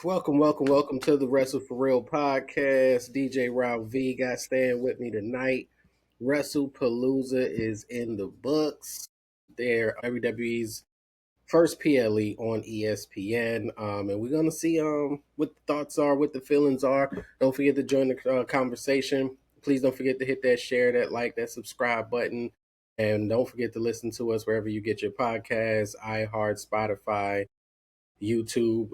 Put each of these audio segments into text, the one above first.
Welcome to the Wrestle for Real podcast. DJ Rob V got staying with me tonight. WrestlePalooza is in the books. They're WWE's first PLE on ESPN, and we're gonna see what the thoughts are, what the feelings are. Don't forget to join the conversation. Please don't forget to hit that share, that like, that subscribe button, and don't forget to listen to us wherever you get your podcasts: iHeart, Spotify, YouTube,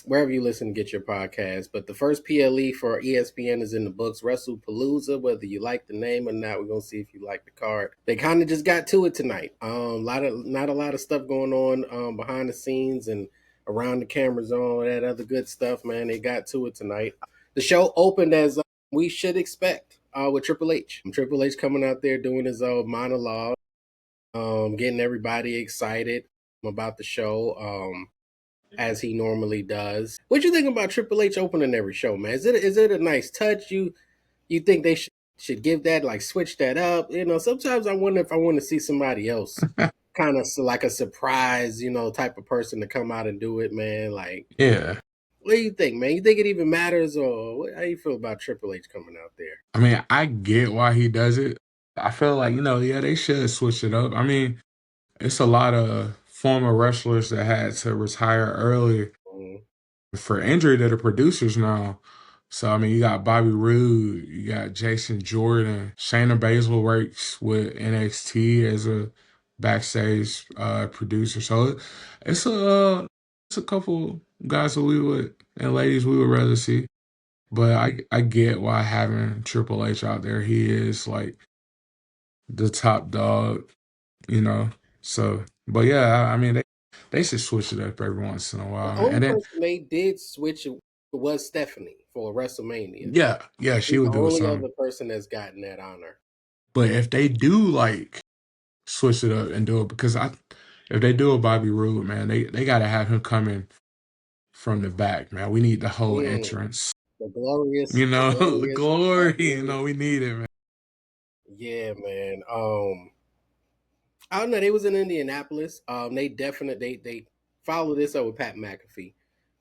wherever you listen to get your podcast. But the first PLE for ESPN is in the books, WrestlePalooza. Whether you like the name or not, we're gonna see if you like the card. They kind of just got to it tonight. Not a lot of stuff going on behind the scenes and around the cameras and all that other good stuff, man. They got to it tonight. The show opened as we should expect with Triple H. Triple H coming out there doing his monologue, getting everybody excited about the show. As he normally does. What you think about Triple H opening every show, man? Is it a nice touch? You think they should give that, like, switch that up? Sometimes I wonder if I want to see somebody else kind of like a surprise, type of person to come out and do it, man. Like, Yeah. what do you think, man? You think it even matters, or how you feel about Triple H coming out there? I mean, I get why he does it. I feel like, yeah, they should switch it up. I mean, it's a lot of former wrestlers that had to retire early Mm, for injury that are producers now. So, I mean, you got Bobby Roode, you got Jason Jordan, Shayna Baszler works with NXT as a backstage producer. So it's a couple guys that we would and ladies we would rather see. But I get why having Triple H out there, he is like the top dog, you know. So, but yeah, I mean they should switch it up every once in a the while. only And then person they did switch it was Stephanie for WrestleMania. yeah, she She's the would do it only some. other person that's gotten that honor. But if they do like switch it up and do it, because I if they do a Bobby Roode, man, they gotta have him coming from the back, man. We need the whole Mm. entrance. The The glorious glory, Bobby Roode. we need it, man. Yeah, man. I don't know. They was in Indianapolis. They definitely they followed this up with Pat McAfee,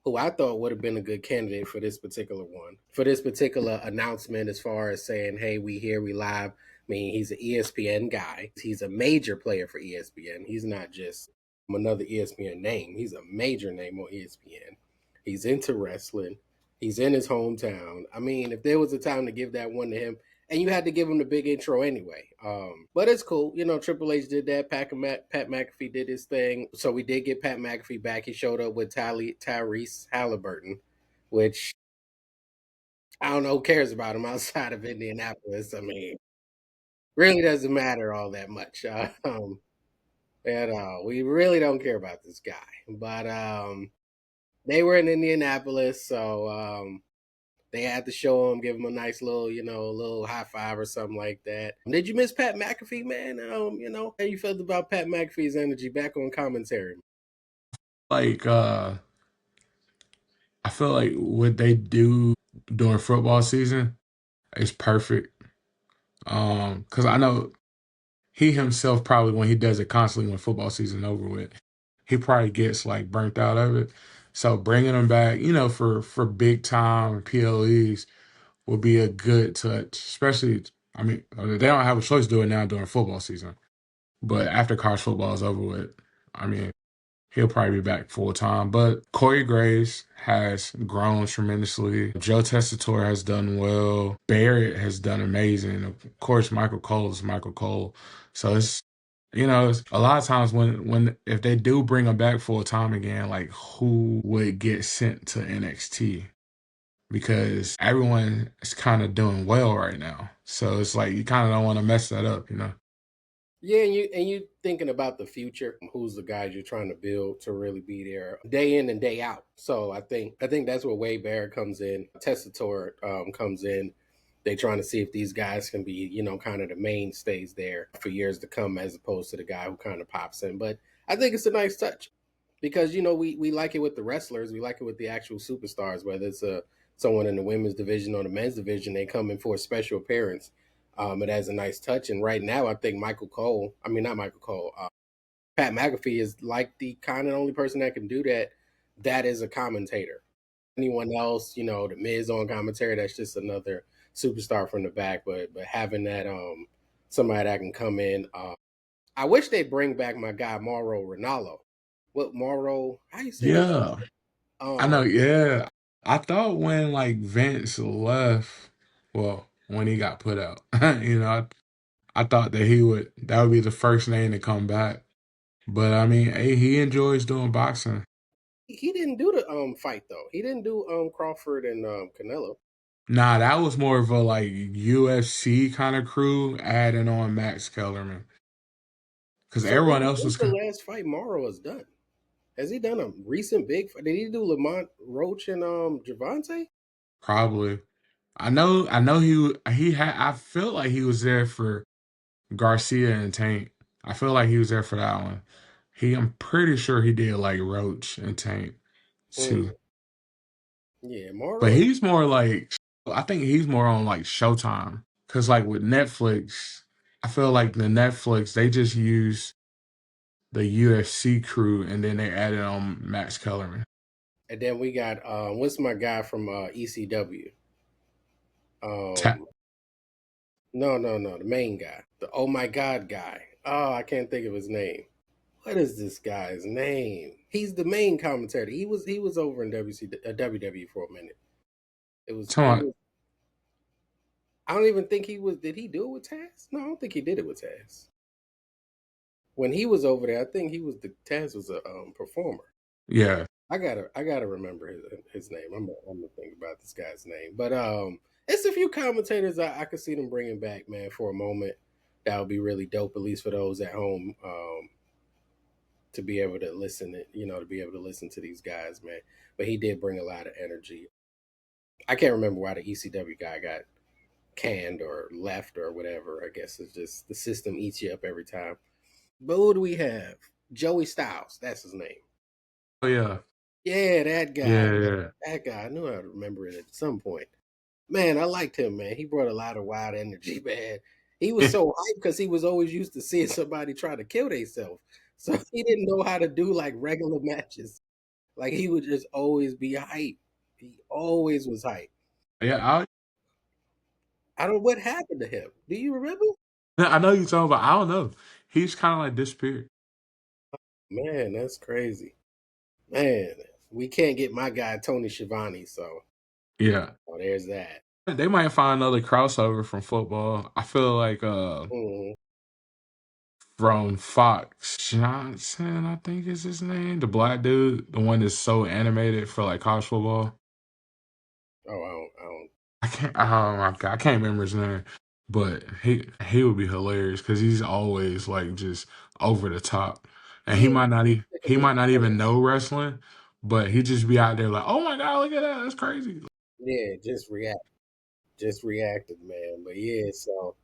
who I thought would have been a good candidate for this particular one, for this particular announcement, as far as saying, "Hey, we here, we live." I mean, he's an ESPN guy. He's a major player for ESPN. He's not just another ESPN name. He's a major name on ESPN. He's into wrestling. He's in his hometown. I mean, if there was a time to give that one to him, and you had to give him the big intro anyway. But it's cool. Triple H did that. Pat McAfee did his thing. So we did get Pat McAfee back. He showed up with Tyrese Halliburton, which I don't know who cares about him outside of Indianapolis. I mean, really doesn't matter all that much. We really don't care about this guy. But they were in Indianapolis, so they had to show him, give him a nice little, a little high five or something like that. Did you miss Pat McAfee, man? How you felt about Pat McAfee's energy back on commentary? Like I feel like what they do during football season is perfect. Because I know he himself probably when he does it constantly when football season over with, he probably gets like burnt out of it. So bringing him back, for big time PLEs would be a good touch. Especially, I mean, they don't have a choice to do it now during football season, but after college football is over with, I mean, he'll probably be back full time. But Corey Graves has grown tremendously. Joe Tessitore has done well. Barrett has done amazing. Of course, Michael Cole is Michael Cole. So it's a lot of times when if they do bring him back full time again, like who would get sent to NXT? Because everyone is kind of doing well right now. So it's like you kind of don't want to mess that up. Yeah, and you thinking about the future. Who's the guys you're trying to build to really be there day in and day out? So I think that's where Wade Barrett comes in. Tessitore comes in. They trying to see if these guys can be, kind of the mainstays there for years to come, as opposed to the guy who kind of pops in. But I think it's a nice touch because we like it with the wrestlers, we like it with the actual superstars, whether it's someone in the women's division or the men's division, they come in for a special appearance. It has a nice touch, and right now I think not Michael Cole, Pat McAfee is like the kind of only person that can do that. That is a commentator. anyone else, the Miz on commentary, that's just another superstar from the back. But having that somebody that can come in, I wish they bring back my guy Mauro Ronaldo. What Mauro? How you say his Yeah, name? I know. Yeah, I thought when like Vince left, well, when he got put out, I thought that that would be the first name to come back. But I mean, hey, he enjoys doing boxing. He didn't do the fight though. He didn't do Crawford and Canelo. Nah, that was more of a like UFC kind of crew adding on Max Kellerman because So everyone else when's was the last fight Mauro has done? Has he done a recent big fight? Did he do Lamont Roach and Javante? probably. I know he had. I felt like he was there for Garcia and Tank. I feel like he was there for that one. I'm pretty sure he did like Roach and Tank Mm, too. yeah, But Mauro. he's more like I think he's more on like Showtime because like with Netflix, I feel like the Netflix they just use the UFC crew and then they added on Max Kellerman. And then we got what's my guy from ECW? Ta- Um, no, the main guy, the oh my god guy. Oh, I can't think of his name. What is this guy's name? He's the main commentator. He was over in WWE for a minute. It was Talking he about, was. I don't even think he was. Did he do it with Taz? No, I don't think he did it with Taz. When he was over there, I think he was the Taz was a performer. yeah. I gotta remember his name. I'm gonna think about this guy's name. But it's a few commentators I could see them bringing back, man, for a moment. That would be really dope, at least for those at home, to be able to listen. To be able to listen to these guys, man. But he did bring a lot of energy. I can't remember why the ECW guy got canned or left or whatever. I guess it's just the system eats you up every time. But who do we have? Joey Styles. That's his name. Oh yeah. Yeah, that guy. Yeah, yeah. That guy. I knew I'd remember it at some point. Man, I liked him, man. He brought a lot of wild energy, man. He was so hyped because he was always used to seeing somebody try to kill themselves. So he didn't know how to do like regular matches. Like he would just always be hyped. He always was hyped. Yeah, I don't know what happened to him. Do you remember? I know you're talking about. I don't know. He's kind of like disappeared. Man, that's crazy. Man, we can't get my guy Tony Schiavone, so Yeah. there's that. They might find another crossover from football. I feel like Mhm. from Fox Johnson, I think is his name. The black dude, the one that's so animated for like college football. Oh, I don't. I can't. Oh my god, I can't remember his name. But he would be hilarious because he's always like just over the top, and Yeah, think of he his might not even voice. know wrestling, but he just be out there like, oh my god, look at that, that's crazy. Yeah, just reacted, man. But yeah, so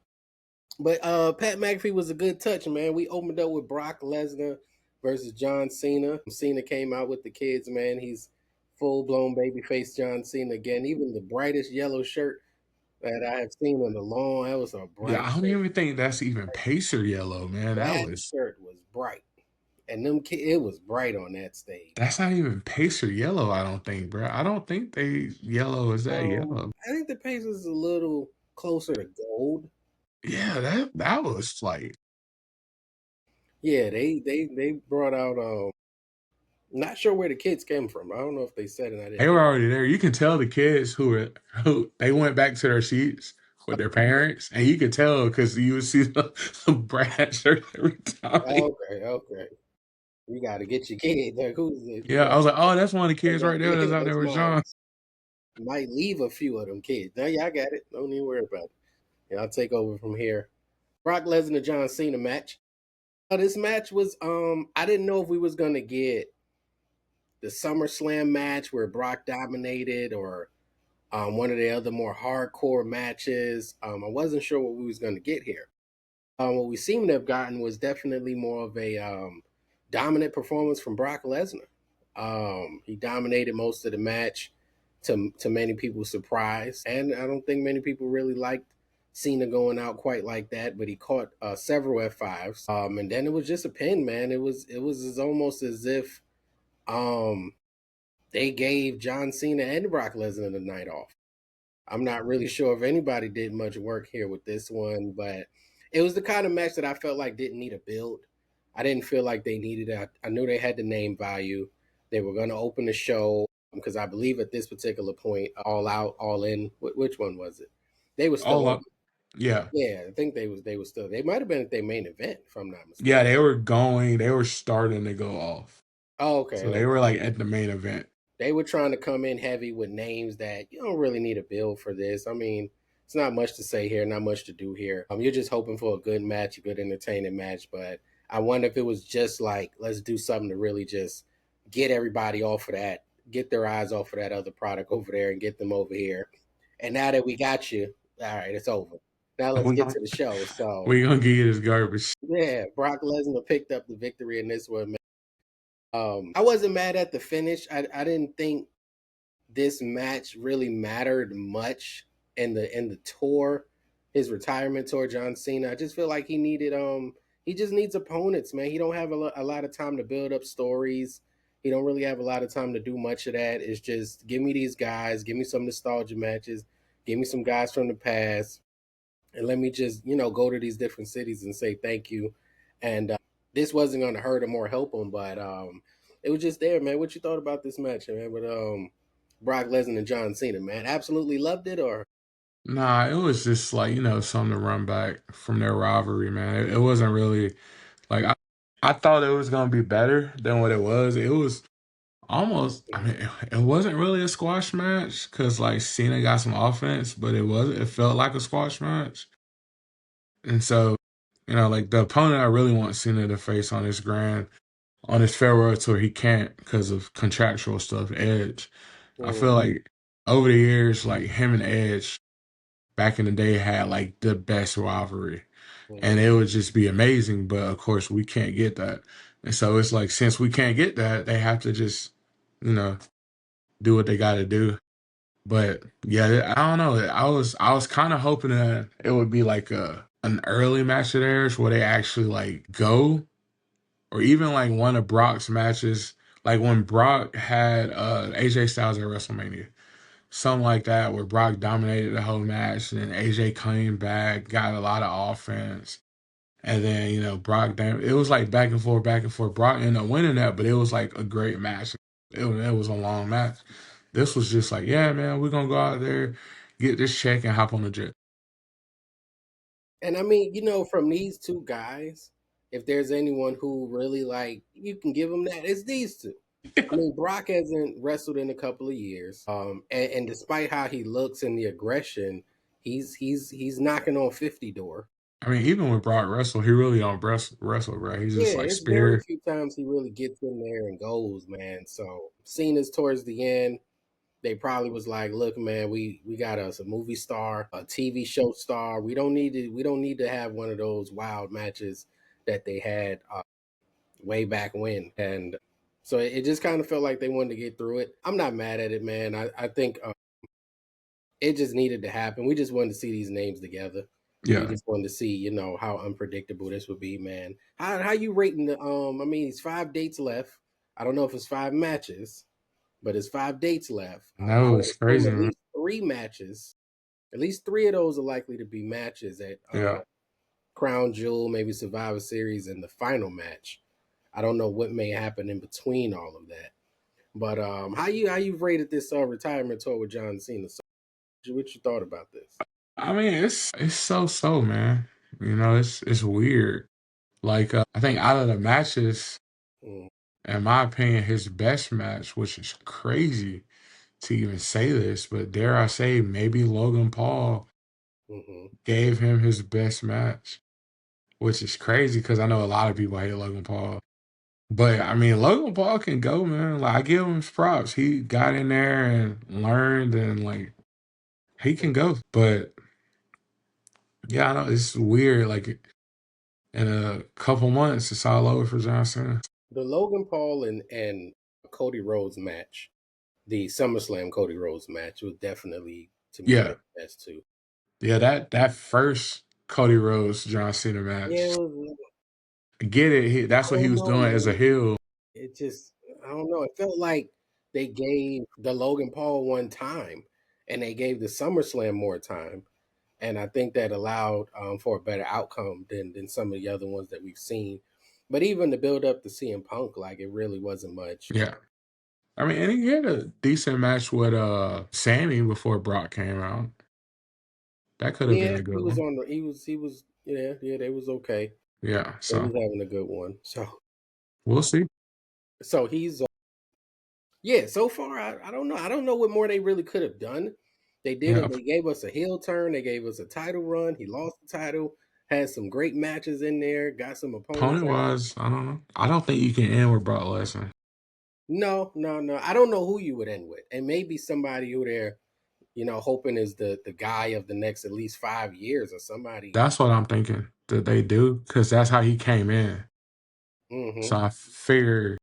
but Pat McAfee was a good touch, man. We opened up with Brock Lesnar versus John Cena. Cena came out with the kids, man. He's full blown babyface John Cena again. Even the brightest yellow shirt that I have seen in a long. That was a Yeah, bright I don't shirt. even think that's even Pacer yellow, man. That shirt was bright, and it was bright on that stage. That's not even Pacer yellow. I don't think, bro. I don't think they yellow is that yellow. I think the pace is a little closer to gold. Yeah, that was like Yeah, they brought out. Not sure where the kids came from. I don't know if they said it. I they didn't were hear. already there. You can tell the kids who they went back to their seats with their parents, and you could tell because you would see the Brad shirt every time. Okay, okay. You got to get your kid. Like, who's it? Yeah, I was like, oh, that's one of the kids right there that's Yeah, out that's there with mine. John. Might leave a few of them kids. Now, yeah, I got it. Don't even worry about it. Yeah, I'll take over from here. Brock Lesnar John Cena match. This match was I didn't know if we was gonna get the SummerSlam match where Brock dominated or one of the other more hardcore matches. I wasn't sure what we was gonna get here. What we seemed to have gotten was definitely more of a dominant performance from Brock Lesnar. He dominated most of the match to many people's surprise, and I don't think many people really liked Cena going out quite like that. But he caught several F5s, and then it was just a pin, man. It was almost as if um, they gave John Cena and Brock Lesnar the night off. I'm not really sure if anybody did much work here with this one, but it was the kind of match that I felt like didn't need a build. I didn't feel like they needed it. I knew they had the name value. They were going to open the show because I believe at this particular point, All Out, All In, which one was it? They were still All on. up. Yeah. Yeah, I think they were still. They might have been at their main event, if I'm not Yeah, mistaken. they were starting to go off. Oh, okay, So they okay. were like at the main event. They were trying to come in heavy with names that you don't really need a build for this. I mean, it's not much to say here, not much to do here. You're just hoping for a good match, a good entertaining match. But I wonder if it was just like, let's do something to really just get everybody off of that, get their eyes off of that other product over there and get them over here. And now that we got you, all right, it's over. Now let's We get gonna to the show. So we gonna give you this garbage. yeah, Brock Lesnar picked up the victory in this one. I wasn't mad at the finish. I didn't think this match really mattered much in the tour, his retirement tour. John Cena. I just feel like he just needs opponents, man. He don't have a lot of time to build up stories. He don't really have a lot of time to do much of that. It's just give me these guys, give me some nostalgia matches, give me some guys from the past, and let me just go to these different cities and say thank you. And this wasn't going to hurt him or help him, but it was just there, man. What you thought about this match, man? With Brock Lesnar and John Cena, man, absolutely loved it, or Nah, it was just like, something to run back from their rivalry, man. It wasn't really like I thought it was gonna be better than what it was. It was almost, I mean, it wasn't really a squash match because like Cena got some offense, but it felt like a squash match. And so, like the opponent I really want Cena to face on his farewell tour, he can't because of contractual stuff. Edge, I mm, feel like over the years, like him and Edge back in the day had like the best rivalry, and mm, it would just be amazing. But of course, we can't get that, and so it's like since we can't get that, they have to just, you know, do what they got to do. But yeah, I don't know. I was kind of hoping that it would be like an early match of theirs where they actually like go, or even like one of Brock's matches, like when Brock had AJ Styles at WrestleMania, something like that, where Brock dominated the whole match, and then AJ came back, got a lot of offense, and then it was like back and forth, back and forth. Brock ended up winning that, but it was like a great match. It was a long match. This was just like, yeah, man, we're gonna go out there, get this check, and hop on the jet. and I mean, from these two guys, if there's anyone who really like you can give them that, it's these two. I mean, Brock hasn't wrestled in a couple of years, and despite how he looks and the aggression, he's knocking on 50 door. I mean, even with Brock Russell, he really don't wrestle, right? He's Yeah, just like it's very spear. few times he really gets in there and goes, man. So Cena's towards the end. They probably was like, "Look, man, we got us a movie star, a TV show star. We don't need to have one of those wild matches that they had way back when." And so it just kind of felt like they wanted to get through it. I'm not mad at it, man. I think it just needed to happen. We just wanted to see these names together. We Yeah. just wanted to see, how unpredictable this would be, man. How you rating the I mean, it's 5 dates left. I don't know if it's 5 matches, but it's 5 dates left. I No, would it's assume crazy, at man. least 3 matches. At least three of those are likely to be matches at Yeah. Crown Jewel, maybe Survivor Series, and the final match. I don't know what may happen in between all of that. But how you rated this retirement tour with John Cena? So, what you thought about this? I mean, it's so, man. It's weird. Like, I think out of the matches, Mm, in my opinion, his best match, which is crazy to even say this, but dare I say, maybe Logan Paul hmm gave him his best match, which is crazy because I know a lot of people hate Logan Paul. But I mean, Logan Paul can go, man. Like, I give him his props. He got in there and learned, and like, he can go. But yeah, I know it's weird. Like, in a couple months, it's all over for John Cena. The Logan Paul and Cody Rhodes match, the SummerSlam Cody Rhodes match, was definitely to me Yeah, the best too. yeah. That first Cody Rhodes John Cena Yeah, match, it was. get it? I That's what he don't was know, doing as a man. heel. It just, I don't know. It felt like they gave the Logan Paul one time, and they gave the SummerSlam more time, and I think that allowed for a better outcome than some of the other ones that we've seen. But even to build up to CM Punk, like it really wasn't much. Yeah. I mean, and he had a decent match with Sammy before Brock came out. That could have been Yeah, a he good was one. on the he was yeah, they was okay. Yeah. They So was having a good one. we'll see. So he's yeah, so far I don't know. I don't know what more they really could have done. They did Yeah. it. They gave us a heel turn. They gave us a title run. He lost the title. Had some great matches in there. Got some opponents Opponent out. wise, I don't know. I don't think you can end with Brock Lesnar. No, no, no. I don't know who you would end with, and maybe somebody who they're hoping is the guy of the next at least 5 years or somebody. That's what I'm thinking that they do because that's how he came in. So Hmm. I figured,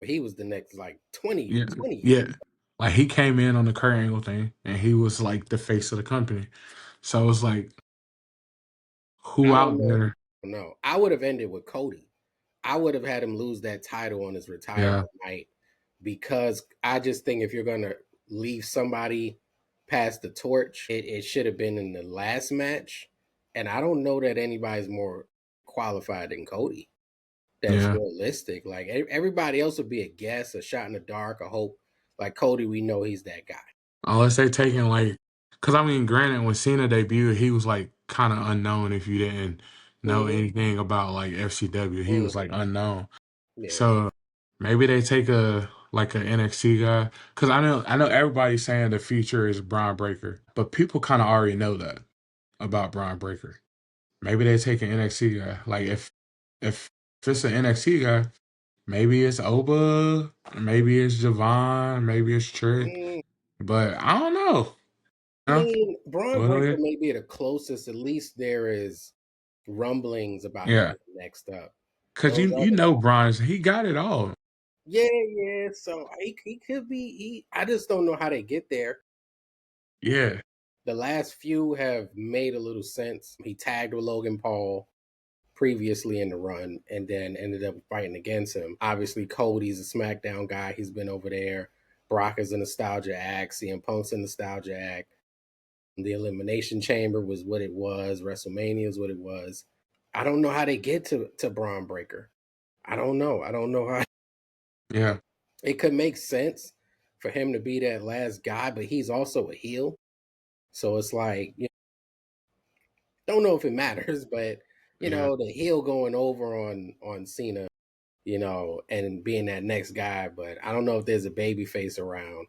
He was the next like 20, yeah, 20 yeah. years. Like he came in on the Kurt Angle thing and he was like the face of the company. So it's like, who I don't out know. there? No, I would have ended with Cody. I would have had him lose that title on his Yeah, retirement night because I just think if you're gonna leave somebody past the torch, it should have been in the last match. And I don't know that anybody's more qualified than Cody. That's yeah. realistic. Like everybody else would be a guess, a shot in the dark, a hope. Like Cody, we know he's that guy. Unless they taking like, because I mean, granted, when Cena debuted, he was like kind of unknown if you didn't know Hmm. anything about like FCW. He was like Hmm. unknown. Yeah. So maybe they take a like an NXT guy because I know everybody's saying the future is Braun Breaker, but people kind of already know that about Braun Breaker. Maybe they take an NXT guy. Like if it's an NXT guy, maybe it's Oba, maybe it's Javon, maybe it's Trick, Mm, but I don't know. I You know? mean, Braun Well, Breaker yeah, may be the closest. At least there is rumblings about him yeah, being next up. because Those you other know guys, Braun, he got it all. yeah, yeah. So he could be. I just don't know how they get there. Yeah, The last few have made a little sense. He tagged with Logan Paul previously in the run, and then ended up fighting against him. Obviously, Cody's a SmackDown guy. He's been over there. Brock is a nostalgia act. CM Punk's a nostalgia act. The Elimination Chamber was what it was. WrestleMania is what it was. I don't know how they get to Braun Breaker. I don't know. I don't know how yeah. it could make sense for him to be that last guy, but he's also a heel. So it's like, don't know if it matters, but Yeah. the heel going over on Cena, and being that next guy. But I don't know if there's a baby face around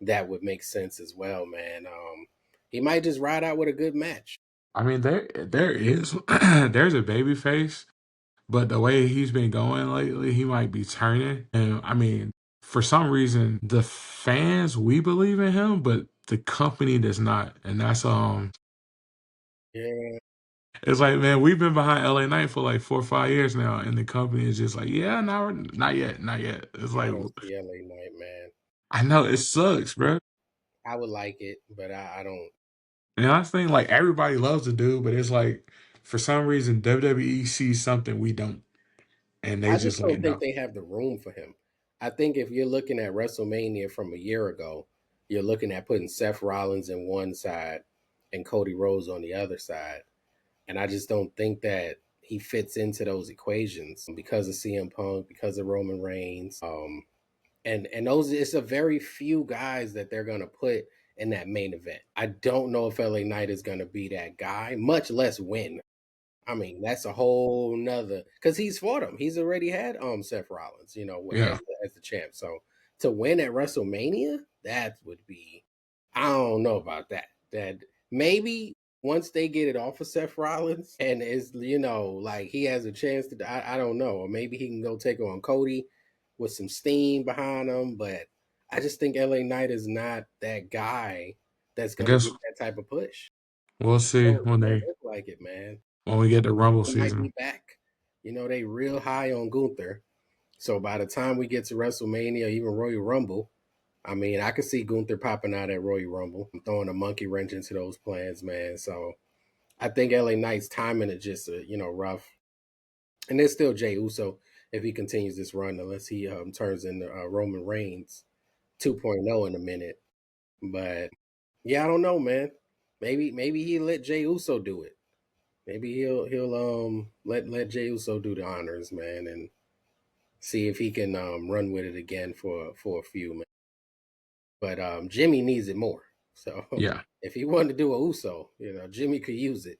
that would make sense as well, man. He might just ride out with a good match. I mean, there is there's a baby face, but the way he's been going lately, he might be turning. And I mean, for some reason, the fans we believe in him, but the company does not. And that's Yeah, it's like, man, we've been behind LA Knight for like 4 or 5 years now, and the company is just like, yeah, no, not yet, not yet. It's I like, don't see LA Knight, man. I know it sucks, bro. I would like it, but I don't. And I think like everybody loves the dude, but it's like for some reason WWE sees something we don't, and they I just just like don't think no, they have the room for him. I think if you're looking at WrestleMania from a year ago, you're looking at putting Seth Rollins in one side and Cody Rhodes on the other side. And I just don't think that he fits into those equations because of CM Punk, because of Roman Reigns. And those it's a very few guys that they're gonna put in that main event. I don't know if LA Knight is gonna be that guy, much less win. I mean, that's a whole nother because he's fought him. He's already had Seth Rollins, yeah. as the champ. So to win at WrestleMania, that would be I don't know about that. That maybe once they get it off of Seth Rollins and is like he has a chance to I don't know, or maybe he can go take on Cody with some steam behind him. But I just think LA Knight is not that guy that's I gonna guess get that type of push. we'll see Don't look like it, man. when we get the Rumble It might season. be back. They real high on Gunther. So by the time we get to WrestleMania, or even Royal Rumble, I mean, I could see Gunther popping out at Royal Rumble. I'm throwing a monkey wrench into those plans, man. So I think LA Knight's timing is just, rough. And there's still Jay Uso if he continues this run, unless he turns into Roman Reigns. 2.0 in a minute. But yeah, I don't know, man. Maybe he'll let Jey Uso do it. Maybe he'll let Jey Uso do the honors, man, and see if he can run with it again for a few minutes. But Jimmy needs it more. So Yeah. if he wanted to do a Uso, Jimmy could use it.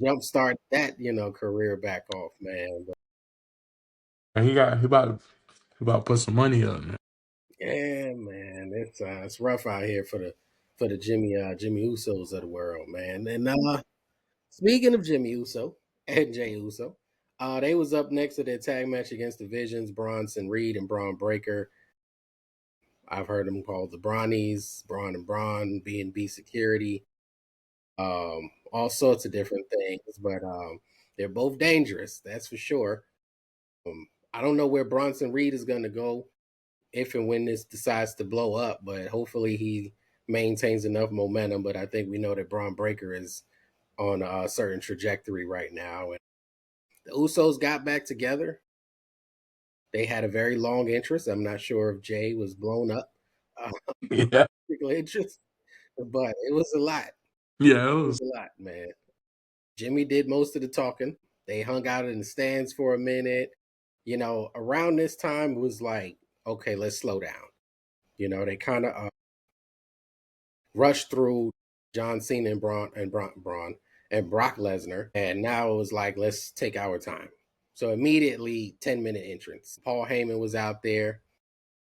Jumpstart that, career back off, man. But And he about to put some money up, man. yeah, man, it's rough out here for the Jimmy Usos of the world, man. And speaking of Jimmy Uso and Jey Uso, they was up next to their tag match against the Visions, Bronson Reed and Braun Breaker. I've heard them called the Brawnies, Braun and Braun, B&B Security, all sorts of different things, but they're both dangerous, that's for sure. I don't know where Bronson Reed is going to go if and when this decides to blow up, but hopefully he maintains enough momentum. But I think we know that Braun Breaker is on a certain trajectory right now. And the Usos got back together. They had a very long interest. I'm not sure if Jay was blown up, Yeah. particular interest, but it was a lot. Yeah, it It was. was a lot, man. Jimmy did most of the talking. They hung out in the stands for a minute. Around this time it was like, okay, let's slow down. They kind of rushed through John Cena and Braun and Brock Lesnar, and now it was like, let's take our time. So immediately, 10-minute entrance. Paul Heyman was out there.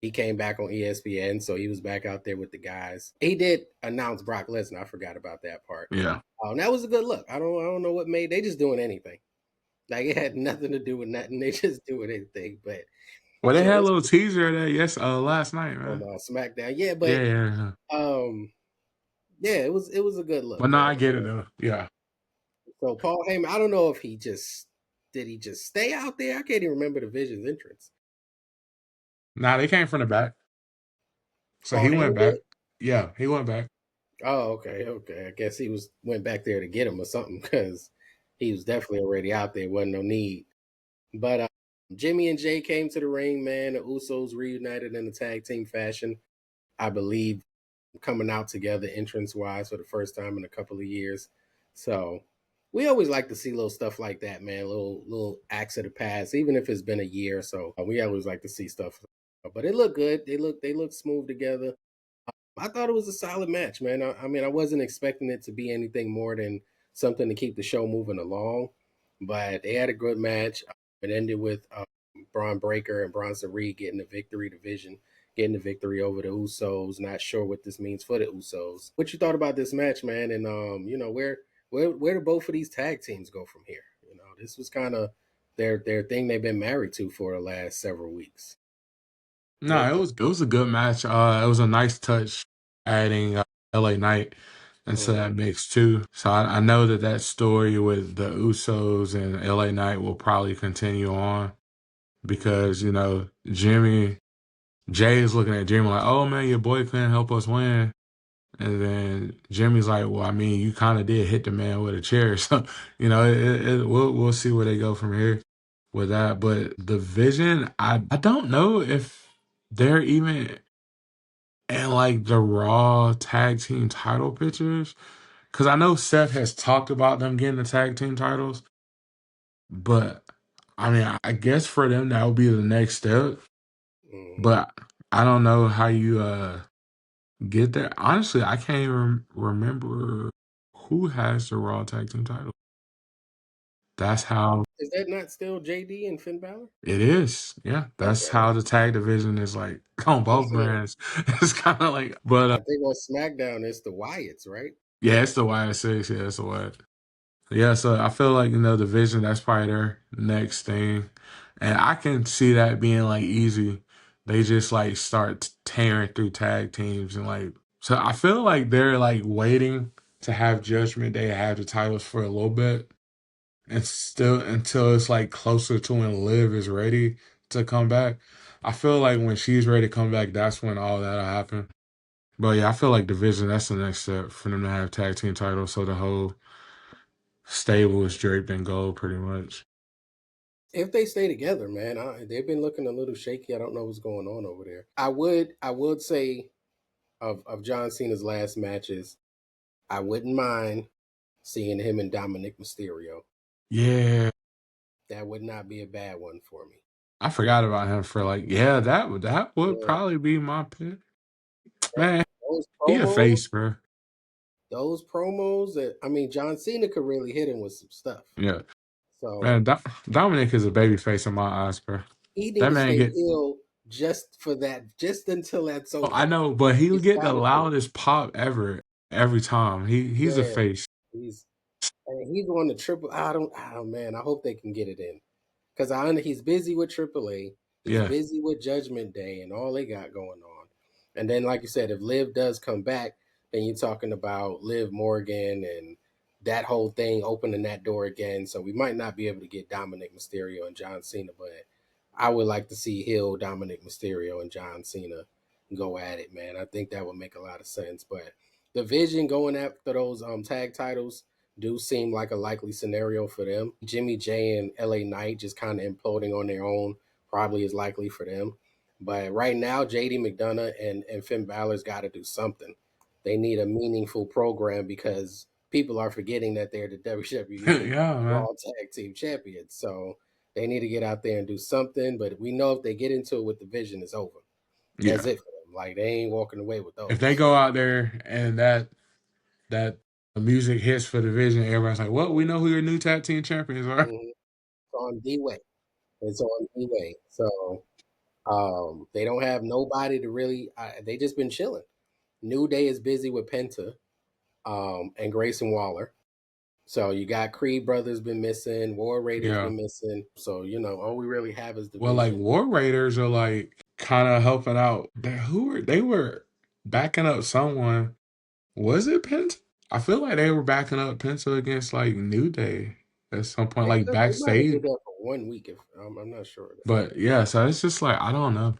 He came back on ESPN, so he was back out there with the guys. He did announce Brock Lesnar. I forgot about that part. Yeah. That was a good look. I don't know what made. They just doing anything. Like it had nothing to do with nothing. They just doing anything. But Well, they so had a let's little teaser of that last night, on man. SmackDown. Yeah, Yeah, but yeah, yeah. yeah, it was a good look, But no, man. I get it though. Yeah. So Paul Heyman, I don't know if he just stay out there. I can't even remember the Vision's entrance. Nah, they came from the back. So Paul he went Heyman did. back. Yeah, he went back. Oh, okay. I guess he went back there to get him or something because he was definitely already out there. Wasn't no need. But Jimmy and Jay came to the ring, man. The Usos reunited in a tag team fashion. I believe coming out together entrance wise for the first time in a couple of years. So we always like to see little stuff like that, man. Little acts of the past, even if it's been a year or so. We always like to see stuff. But it looked good. They look smooth together. I thought it was a solid match, man. I mean, I wasn't expecting it to be anything more than something to keep the show moving along, but they had a good match. It ended with Braun Breaker and Bronson Reed getting the victory, division, getting the victory over the Usos. Not sure what this means for the Usos. What you thought about this match, man? And where do both of these tag teams go from here? This was kind of their thing they've been married to for the last several weeks. No, it was a good match. It was a nice touch adding LA Knight into Mhm. that mix too. So I know that story with the Usos and LA Knight will probably continue on because Jay is looking at Jimmy like, "Oh man, your boy couldn't help us win," and then Jimmy's like, "Well, I mean, you kind of did hit the man with a chair, so we'll see where they go from here with that." But the Vision, I don't know if they're even in like the Raw tag team title pictures because I know Seth has talked about them getting the tag team titles, but I mean, I guess for them that would be the next step. Mhm. But I don't know how you get there. Honestly, I can't even remember who has the Raw tag team title. That's how Is that not still JD and Finn Balor? it is. Yeah, that's Okay. how the tag division is like on both brands. It's kind of like, but I think on SmackDown it's the Wyatts, right? yeah, it's the YS6. Yeah, it's the Wyatt. Yeah, so I feel like the Vision that's probably their next thing, and I can see that being like easy. They just like start tearing through tag teams and like so. I feel like they're like waiting to have Judgment Day have the titles for a little bit, and still until it's like closer to when Liv is ready to come back. I feel like when she's ready to come back, that's when all that'll happen. But yeah, I feel like Division that's the next step for them to have tag team titles, so the whole stable is draped in gold, pretty much. If they stay together, man, they've been looking a little shaky. I don't know what's going on over there. I would say of John Cena's last matches, I wouldn't mind seeing him and Dominic Mysterio. Yeah, That would not be a bad one for me. I forgot about him for like, yeah, that would Yeah, probably be my pick. Man, those he a promos, face, bro. I mean, John Cena could really hit him with some stuff. Yeah, man, So Dominic is a baby face in my eyes, bro. he need That to man stay get. heel just for that, just until that's Oh, I over. know, but he'll He's get the got to do it. loudest pop ever every time. He's a Yeah, face. he's and he's on the triple. Man. I hope they can get it in. Because he's busy with AAA, he's Yeah. busy with Judgment Day and all they got going on. And then, like you said, if Liv does come back, then you're talking about Liv Morgan and that whole thing opening that door again. So we might not be able to get Dominic Mysterio and John Cena, but I would like to see Hill, Dominic Mysterio, and John Cena go at it, man. I think that would make a lot of sense. But the Vision going after those tag titles do seem like a likely scenario for them. Jimmy J and LA Knight just kind of imploding on their own probably is likely for them. But right now, JD McDonough and Finn Balor's got to do something. They need a meaningful program because people are forgetting that they're the WWE Yeah, man. Raw Tag Team Champions. So they need to get out there and do something. But we know if they get into it with the Vision, it's over. That's Yeah. it for them. Like they ain't walking away with If they those. go out there and that music hits for the Vision, everybody's like, "Well, we know who your new tag team champions are." Mhm. It's on D Way. It's on D Way. So they don't have nobody to really. They just been chilling. New Day is busy with Penta and Grayson Waller. So you got Creed brothers been missing, War Raiders Yeah. been missing. So all we really have is Well, like division. War Raiders are like kind of helping out. They were backing up someone. Was it Penta? I feel like they were backing up Penta against like New Day at some point, like They might have backstage. did that for 1 week. If I'm not sure. But yeah, so it's just like I don't know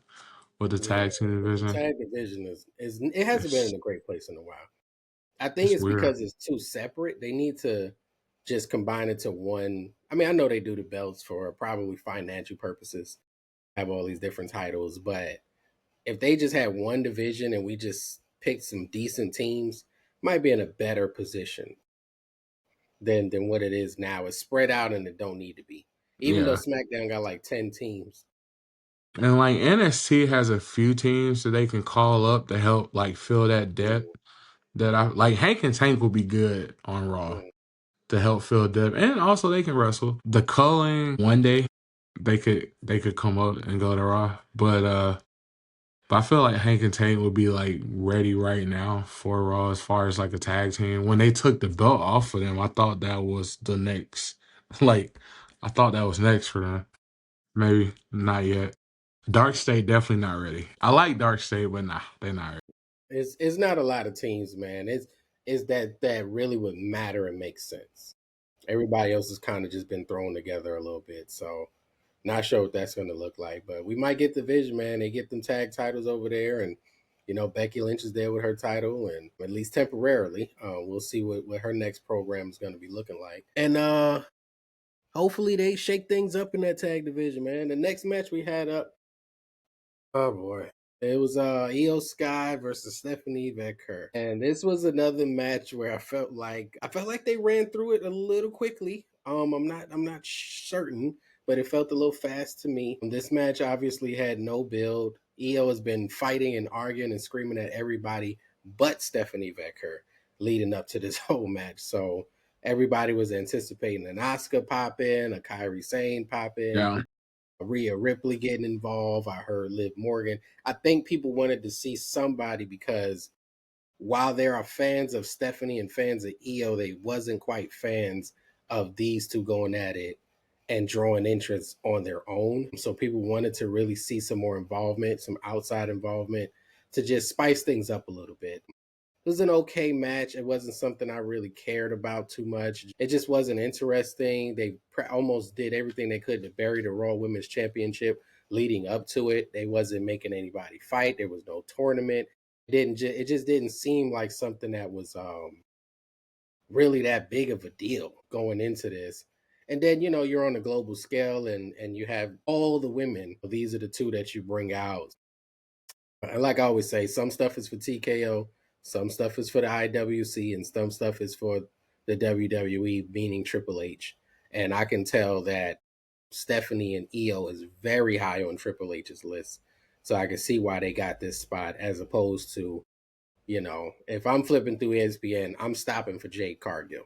with the Yeah, tag team but the division. tag division is it hasn't been in It's a great place in a while. I think it's it's weird. because it's too separate. They need to just combine it to one. I mean, I know they do the belts for probably financial purposes, have all these different titles, but if they just had one division and we just picked some decent teams, might be in a better position than what it is now. It's spread out and it don't need to be. Even though Yeah. SmackDown got like 10 teams. And like NXT has a few teams that they can call up to help like fill that depth. Mm, That I like Hank and Tank will be good on Raw mm. to help fill depth. And also they can wrestle. The culling one day they could come up and go to Raw. But I feel like Hank and Tank would be like ready right now for Raw as far as like a tag team. When they took the belt off of them, I thought that was the next like I thought that was next for them. Maybe not yet. Dark State definitely not ready. I like Dark State, but nah, they're not ready. It's not a lot of teams, man. It's that really would matter and make sense. Everybody else has kind of just been thrown together a little bit. So not sure what that's going to look like, but we might get the vision, man. They get them tag titles over there, and Becky Lynch is there with her title, and at least temporarily, we'll see what her next program is going to be looking like. And hopefully they shake things up in that tag division, man. The next match we had up, oh boy. It was Io Sky versus Stephanie Becker. And this was another match where I felt like they ran through it a little quickly. I'm not certain, but it felt a little fast to me. This match obviously had no build. Io has been fighting and arguing and screaming at everybody but Stephanie Becker leading up to this whole match. So everybody was anticipating an Asuka pop in, a Kyrie Sane pop in, Yeah. Rhea Ripley getting involved. I heard Liv Morgan. I think people wanted to see somebody because while there are fans of Stephanie and fans of Io, they wasn't quite fans of these two going at it and drawing interest on their own. So people wanted to really see some more involvement, some outside involvement to just spice things up a little bit. It was an okay match. It wasn't something I really cared about too much. It just wasn't interesting. They almost did everything they could to bury the Raw Women's Championship leading up to it. They wasn't making anybody fight. There was no tournament. It just didn't seem like something that was really that big of a deal going into this. And then you're on a global scale, and you have all the women. These are the two that you bring out. And like I always say, some stuff is for TKO, some stuff is for the IWC, and some stuff is for the WWE, meaning Triple H. And I can tell that Stephanie and Io is very high on Triple H's list. So I can see why they got this spot, as opposed to, if I'm flipping through ESPN, I'm stopping for Jade Cargill.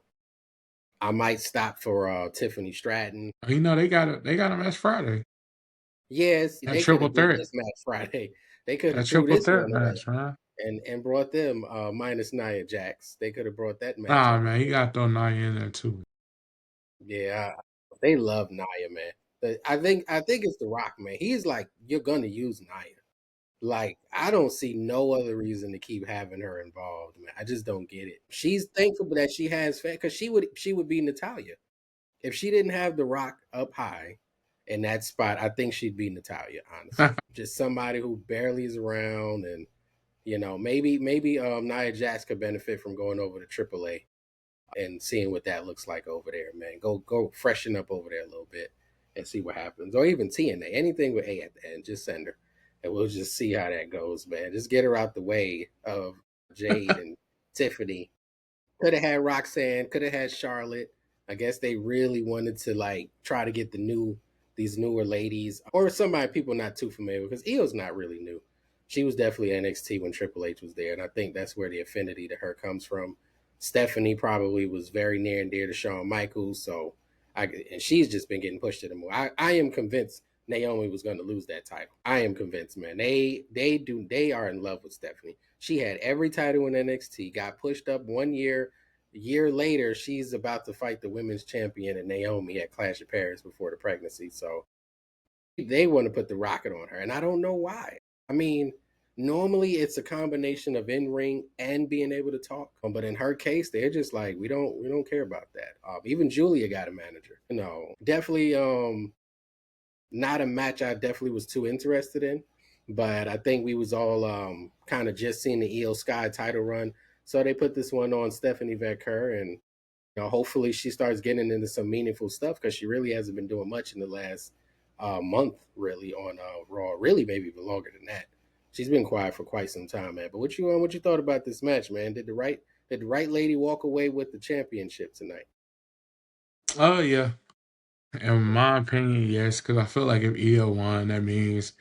I might stop for Tiffany Stratton. They got a match Friday. Yes, That they could triple have did threat. this match Friday. They could That have threw triple this threat one away match, man. and brought them minus Nia Jax. They could have brought that match Nah, up. man, you got to throw Nia in there too. Yeah, they love Nia, man. I think it's The Rock, man. He's like, you're gonna use Nia. Like, I don't see no other reason to keep having her involved, man. I just don't get it. She's thankful that she has fans, because she would be Natalia if she didn't have The Rock up high in that spot. I think she'd be Natalia, honestly. Just somebody who barely is around, and maybe Nia Jax could benefit from going over to AAA and seeing what that looks like over there, man. Go freshen up over there a little bit and see what happens. Or even TNA, anything with A at the end, just send her. And we'll just see how that goes, man. Just get her out the way of Jade and Tiffany. Could have had Roxanne, could have had Charlotte. I guess they really wanted to like try to get these newer ladies, or somebody people not too familiar with, because Io's not really new. She was definitely NXT when Triple H was there, and I think that's where the affinity to her comes from. Stephanie probably was very near and dear to Shawn Michaels, and she's just been getting pushed to the moon. I am convinced Naomi was going to lose that title. I am convinced, man. They are in love with Stephanie. She had every title in NXT, got pushed up one year. A year later, she's about to fight the women's champion and Naomi at Clash of Paris before the pregnancy. So they want to put the rocket on her, and I don't know why. I mean, normally it's a combination of in ring and being able to talk, but in her case, they're just like, we don't care about that. Even Julia got a manager. Definitely not a match I definitely was too interested in, but I think we was all kind of just seeing the Io Sky title run, so they put this one on Stephanie Vaquer, and hopefully she starts getting into some meaningful stuff, because she really hasn't been doing much in the last month, really, on Raw. Really, maybe even longer than that. She's been quiet for quite some time, man. But what you thought about this match, man? Did the right lady walk away with the championship tonight? Oh yeah, in my opinion, yes, because I feel like if Io won, that means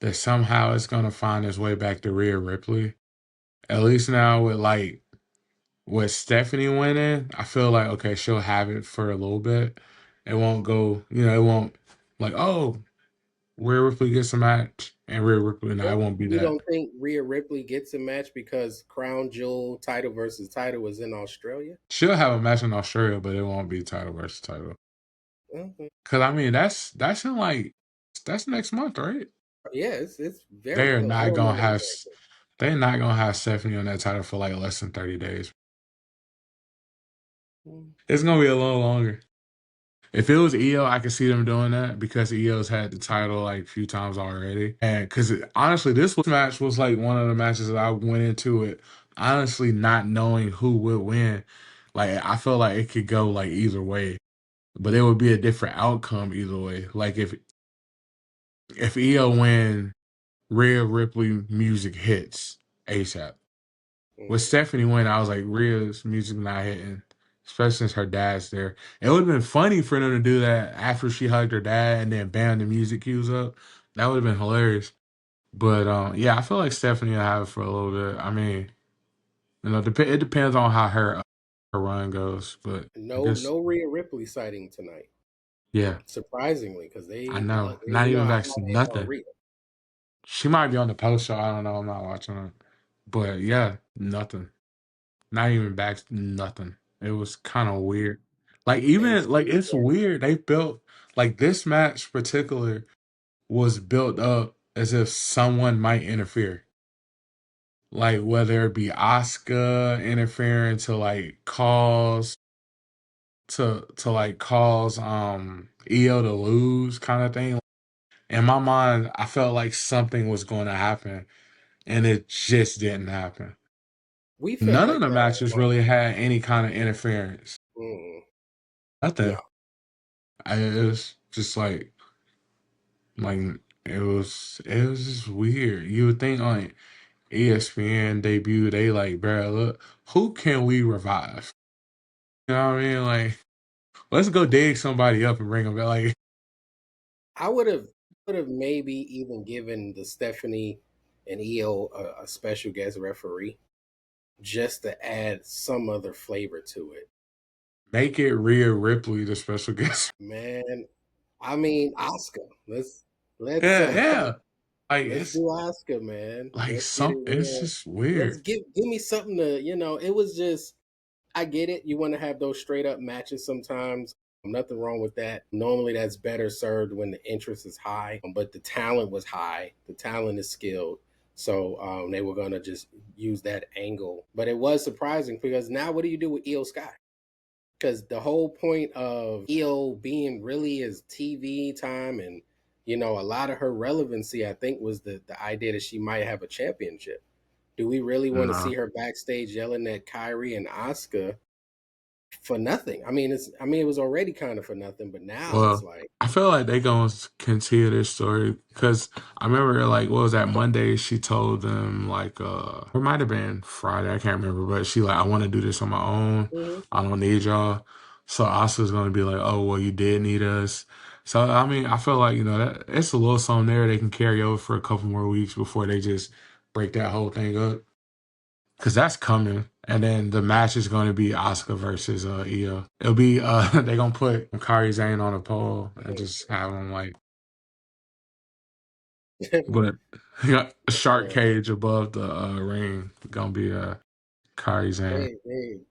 that somehow it's gonna find its way back to Rhea Ripley. At least now with Stephanie winning, I feel like okay, she'll have it for a little bit. It won't go, it won't like Rhea Ripley gets a match and Rhea Ripley. No, it Well, won't be you that. don't think Rhea Ripley gets a match because Crown Jewel title versus title was in Australia? She'll have a match in Australia, but it won't be title versus title. Mhm. Cause I mean that's in like that's next month, right? Yeah, it's very They're close. I not don't know gonna the have exact date. they're not gonna have Stephanie on that title for like less than 30 days. Mm. It's gonna be a little longer. If it was Io, I could see them doing that because Io's had the title like a few times already. And because honestly, this match was like one of the matches that I went into it honestly not knowing who would win. Like I felt like it could go like either way, but it would be a different outcome either way. Like if Io win, Rhea Ripley music hits ASAP. With Mm. Stephanie win, I was like, Rhea's music not hitting, especially since her dad's there. It would have been funny for them to do that after she hugged her dad and then bam, the music cues up. That would have been hilarious. But yeah, I feel like Stephanie will have it for a little bit. I mean, it depends on how her run goes. But I No, guess no Rhea Ripley sighting tonight. yeah, Surprisingly, because I they know. you Not know even how back high to they are on nothing. Rhea. She might be on the post show. I don't know. I'm not watching her. But yeah, nothing. Not even back, nothing. It was kind of weird. Like And even like speaking it's weird. They built like this match particular was built up as if someone might interfere. Like whether it be Asuka interfering to like cause Io to lose kind of thing. In my mind, I felt like something was going to happen, and it just didn't happen. we felt None of like the that matches on. really had any kind of interference. Mm, no, Nothing. It was just like it was just weird. You would think on ESPN debut, they like, bro, look, who can we revive? You know what I mean? Like, let's go dig somebody up and bring them back. Like, I would have maybe even given the Stephanie and EO a special guest referee just to add some other flavor to it. make it Rhea Ripley the special guest. Man, I mean Oscar. Let's Yeah, yeah. Like let's it's do Oscar, man. like Let's get it it's real. just Let's weird. give me something to, it was just I get it. You want to have those straight up matches sometimes. Nothing wrong with that. Normally, that's better served when the interest is high, but the talent was high. The talent is skilled. So they were going to just use that angle. But it was surprising because now what do you do with Io Sky? Because the whole point of Io being really is TV time and, a lot of her relevancy, I think, was the idea that she might have a championship. Do we really want to No. see her backstage yelling at Kyrie and Asuka for nothing? I mean it was already kind of for nothing, but now it's Well, like, I feel like they gonna continue this story because I remember like what was that Monday she told them like it might have been Friday, I can't remember, but she like, I want to do this on my own. mhm. I don't need y'all. So Oscar's gonna be like, oh well, you did need us. So I mean, I feel like that it's a little something there they can carry over for a couple more weeks before they just break that whole thing up. Cause that's coming, and then the match is going to be Oscar versus Io. It'll be they gonna put Kairi Sane on a pole and just have him like with a shark Yeah, cage above the ring. Gonna be Kairi Sane.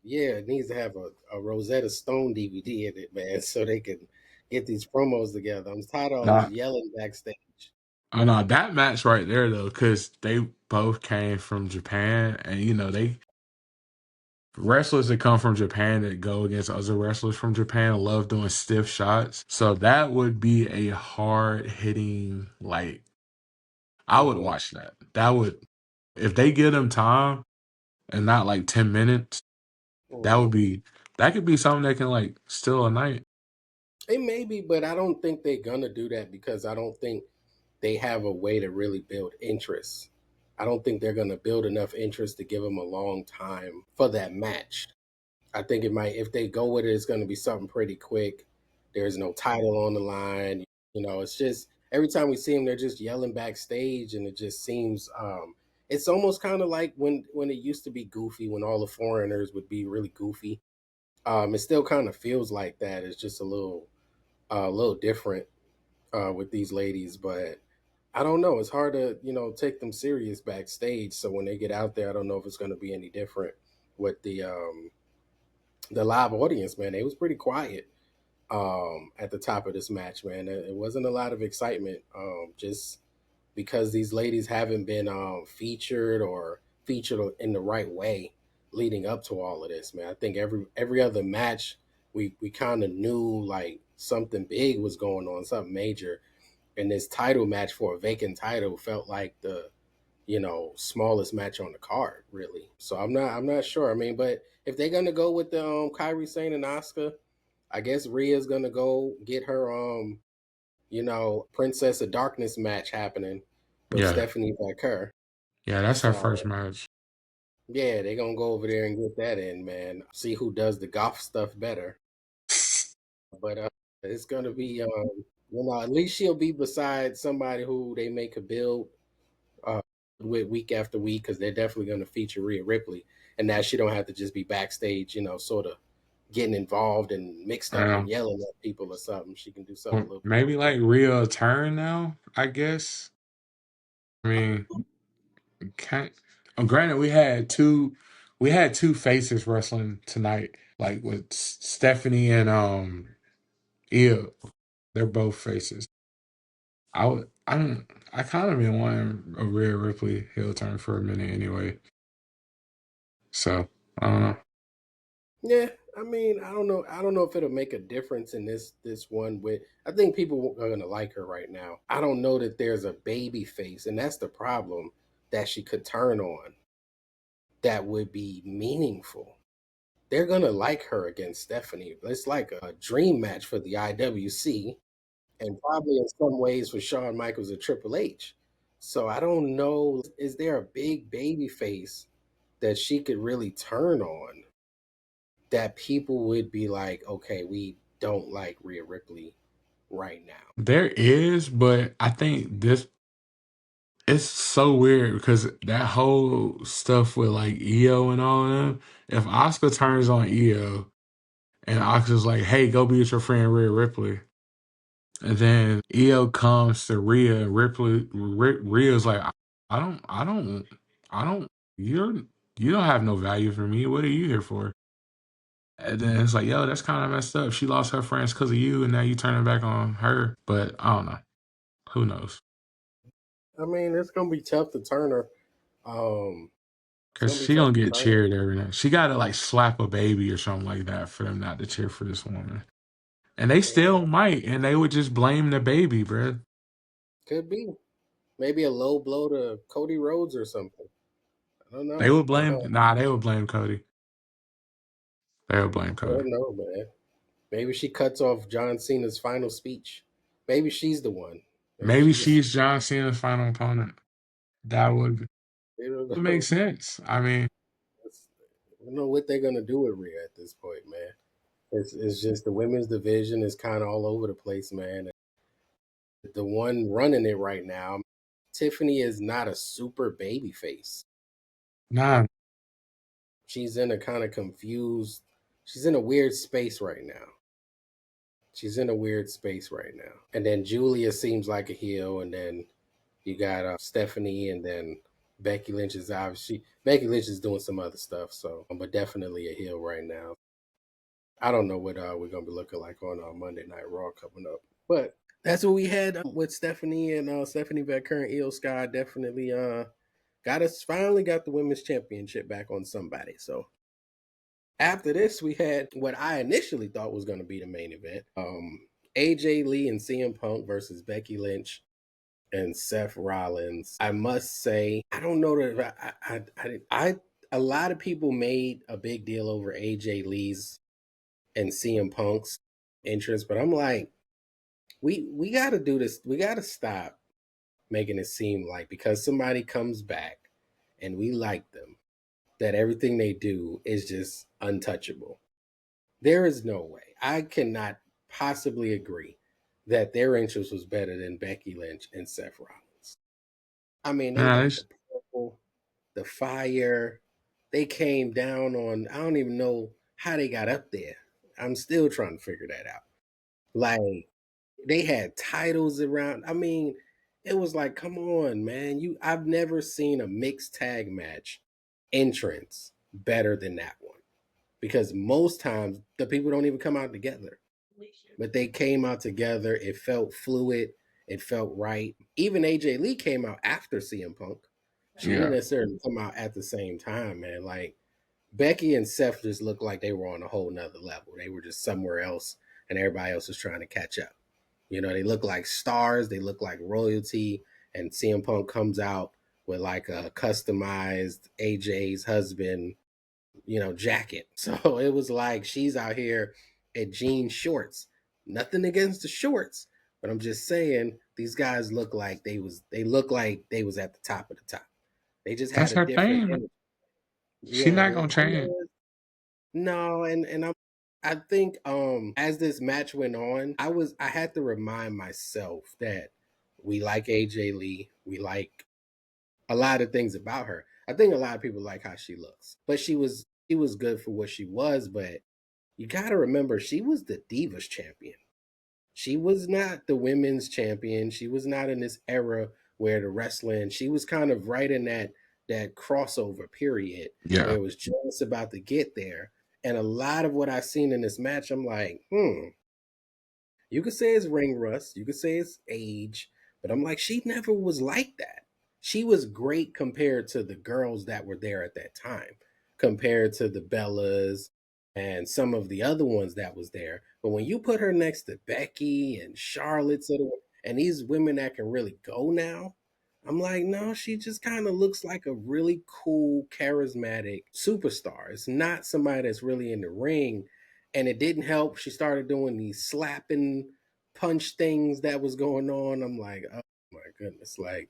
yeah, it needs to have a Rosetta Stone DVD in it, man, so they can get these promos together. I'm tired of all this Nah, yelling backstage. oh no, that match right there though, because they both came from Japan, and they wrestlers that come from Japan that go against other wrestlers from Japan love doing stiff shots. So that would be a hard hitting, like, I would Hmm. watch that. That would, if they give them time and not like 10 minutes, that Hmm. would be, that could be something that can like steal a night. It may be, but I don't think they're gonna do that because I don't think they have a way to really build interest. I don't think they're gonna build enough interest to give them a long time for that match. I think it might, if they go with it, it's going to be something pretty quick. There's no title on the line. It's just every time we see them, they're just yelling backstage, and it just seems it's almost kind of like when it used to be goofy, when all the foreigners would be really goofy. It still kind of feels like that. It's just a little different with these ladies, but I don't know. It's hard to take them serious backstage. So when they get out there, I don't know if it's going to be any different with the live audience, man. They was pretty quiet at the top of this match, man. It wasn't a lot of excitement, just because these ladies haven't been featured or featured in the right way leading up to all of this, man. I think every other match we kind of knew like something big was going on, something major, and this title match for a vacant title felt like the smallest match on the card, really. So I'm not sure. I mean, but if they're gonna go with the Kyrie Sane and Oscar, I guess Rhea's gonna go get her Princess of Darkness match happening with Yeah. Stephanie Vaquer. Yeah, that's our first So match. yeah, they're gonna go over there and get that in, man. See who does the golf stuff better. But it's gonna be at least she'll be beside somebody who they make a build uh, with week after week because they're definitely going to feature Rhea Ripley, and now she don't have to just be backstage, sort of getting involved and mixed up and Um, yelling at people or something. She can do something a well, little bit maybe more. like Rhea turn now, I guess. I mean, can't, granted, we had two faces wrestling tonight, like with Stephanie and Io. They're both faces. I kind of been wanting a Rhea Ripley heel turn for a minute anyway. So I don't know. Yeah, I mean, I don't know. I don't know if it'll make a difference in this one. With I think people are gonna like her right now. I don't know that there's a baby face, and that's the problem that she could turn on that would be meaningful. they're gonna like her against Stephanie. It's like a dream match for the IWC, and probably in some ways for Shawn Michaels or Triple H. So I don't know. Is there a big baby face that she could really turn on that people would be like, okay, we don't like Rhea Ripley right now? There is, but I think this it's so weird because that whole stuff with like EO and all of them. If Oscar turns on EO and Oscar's like, "Hey, go be with your friend Rhea Ripley," and then EO comes to Rhea and Rhea's like, I don't. You're you don't have no value for me. What are you here for?" And then it's like, yo, that's kind of messed up. She lost her friends because of you, and now you turning back on her. But I don't know. Who knows? I mean, it's gonna be tough to turn her. Um, it's Because gonna be she tough gonna to get turn her. cheered every night. She gotta like slap a baby or something like that for them not to cheer for this woman. And they Yeah, still might, and they would just blame the baby, bruh. could be. Maybe a low blow to Cody Rhodes or something. I don't They know. would blame nah, they would blame Cody. They would blame I Cody. don't know, man. Maybe she cuts off John Cena's final speech. Maybe she's the one. Maybe Maybe she's. she's John Cena's final opponent. That I don't would make know. sense. I mean, I don't know what they're gonna do with Rhea at this point, man. It's just the women's division is kind of all over the place, man. The one running it right now, Tiffany, is not a super baby face. nah, She's in a kind of confused. She's in a weird space right now. She's in a weird space right now. And then Julia seems like a heel, and then you got Stephanie, and then Becky Lynch is obviously Becky Lynch is doing some other stuff. So, but definitely a heel right now. I don't know what we're gonna be looking like on Monday Night Raw coming up, but that's what we had with Stephanie and Stephanie Becker and Io Sky. Definitely got us finally got the women's championship back on somebody. So after this, we had what I initially thought was going to be the main event: AJ Lee and CM Punk versus Becky Lynch and Seth Rollins. I must say, I don't know that a lot of people made a big deal over AJ Lee's and CM Punk's entrance, but I'm like, we got to do this. We got to stop making it seem like because somebody comes back and we like them, that everything they do is just untouchable. There is no way. I cannot possibly agree that their entrance was better than Becky Lynch and Seth Rollins. I mean, they nah, got the purple, the fire. They came down on, I don't even know how they got up there. I'm still trying to figure that out. Like, they had titles around. I mean, it was like, come on, man. I've never seen a mixed tag match entrance better than that one. Because most times the people don't even come out together. But they came out together. It felt fluid. It felt right. Even AJ Lee came out after CM Punk. She didn't yeah, necessarily come out at the same time, man. Like Becky and Seth just looked like they were on a whole nother level. They were just somewhere else, and everybody else was trying to catch up. You know, they look like stars. They look like royalty. And CM Punk comes out with like a customized AJ's husband, jacket. So it was like she's out here at jean shorts. Nothing against the shorts, but I'm just saying these guys look like they was at the top of the top. They just had that's a her different thing. energy. She Yeah, not gonna I change. know. No, and I think as this match went on, I had to remind myself that we like AJ Lee. We like a lot of things about her. I think a lot of people like how she looks. But she was good for what she was, but you got to remember she was the Divas champion. She was not the women's champion. She was not in this era where the wrestling. She was kind of right in that crossover period where Yeah, it was just about to get there. And a lot of what I've seen in this match, I'm like, you could say it's ring rust, you could say it's age, but I'm like, she never was like that. She was great compared to the girls that were there at that time, compared to the Bellas and some of the other ones that was there. But when you put her next to Becky and Charlotte's and these women that can really go now, I'm like, no, she just kind of looks like a really cool, charismatic superstar. It's not somebody that's really in the ring. And it didn't help. She started doing these slapping punch things that was going on. I'm like, oh my goodness. Like,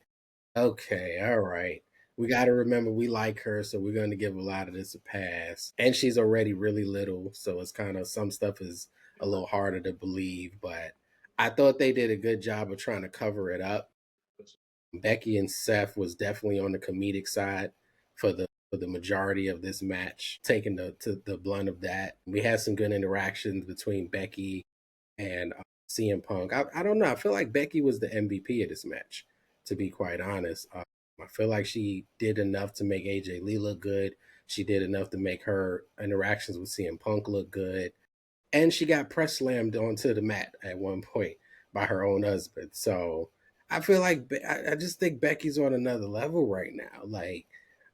okay, all right. We got to remember we like her, so we're going to give a lot of this a pass. And she's already really little, so it's kind of some stuff is a little harder to believe. But I thought they did a good job of trying to cover it up. Becky and Seth was definitely on the comedic side for the majority of this match, taking the blunt of that. We had some good interactions between Becky and CM Punk. I don't know. I feel like Becky was the MVP of this match, to be quite honest. I feel like she did enough to make AJ Lee look good. She did enough to make her interactions with CM Punk look good, and she got press slammed onto the mat at one point by her own husband. So I feel like I just think Becky's on another level right now. Like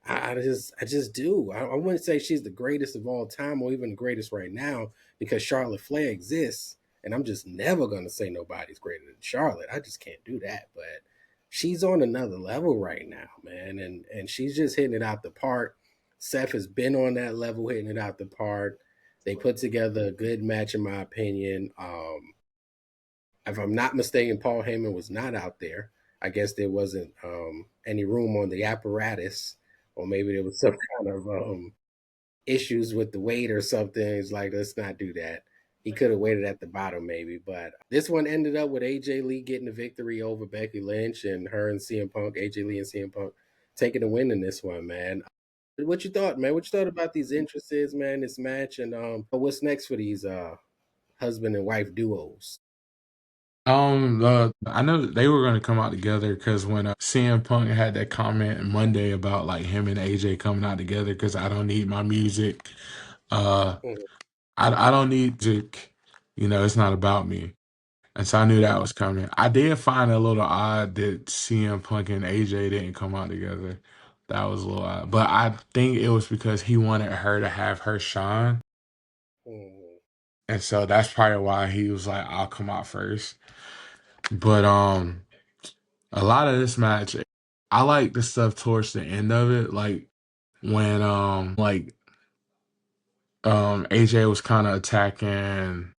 I just do. I wouldn't say she's the greatest of all time or even the greatest right now because Charlotte Flair exists, and I'm just never gonna say nobody's greater than Charlotte. I just can't do that. But she's on another level right now, man, and she's just hitting it out the park. Seth has been on that level, hitting it out the park. They put together a good match, in my opinion. If I'm not mistaken, Paul Heyman was not out there. I guess there wasn't any room on the apparatus, or maybe there was some kind of issues with the weight or something. It's like, let's not do that. He could have waited at the bottom, maybe. But this one ended up with AJ Lee getting the victory over Becky Lynch and her and CM Punk, AJ Lee and CM Punk taking the win in this one, man. What you thought, man? What you thought about these entrances, man? This match, and what's next for these husband and wife duos? I know that they were going to come out together because when CM Punk had that comment Monday about like him and AJ coming out together because I don't need my music. Uh, Mhm, I don't need music. It's not about me. And so I knew that mhm, was coming. I did find it a little odd that CM Punk and AJ didn't come out together. That was a little odd. But I think it was because he wanted her to have her shine. mhm, And so that's probably why he was like, I'll come out first. But a lot of this match, I like the stuff towards the end of it. Like when AJ was kind of attacking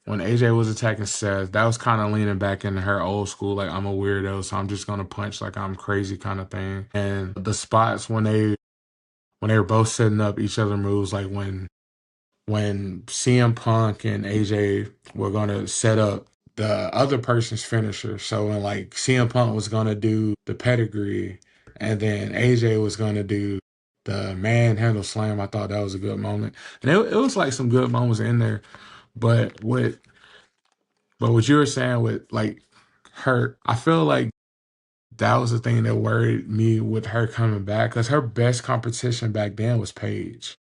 when AJ was attacking Seth, that was kind of leaning back into her old school, like I'm a weirdo, so I'm just gonna punch like I'm crazy kind of thing. And the spots when they were both setting up each other moves, like when CM Punk and AJ were gonna set up the other person's finisher. So when like CM Punk was gonna do the pedigree and then AJ was gonna do the manhandle slam, I thought that was a good moment. And it was like some good moments in there. But what you were saying with like her, I feel like that was the thing that worried me with her coming back because her best competition back then was Paige.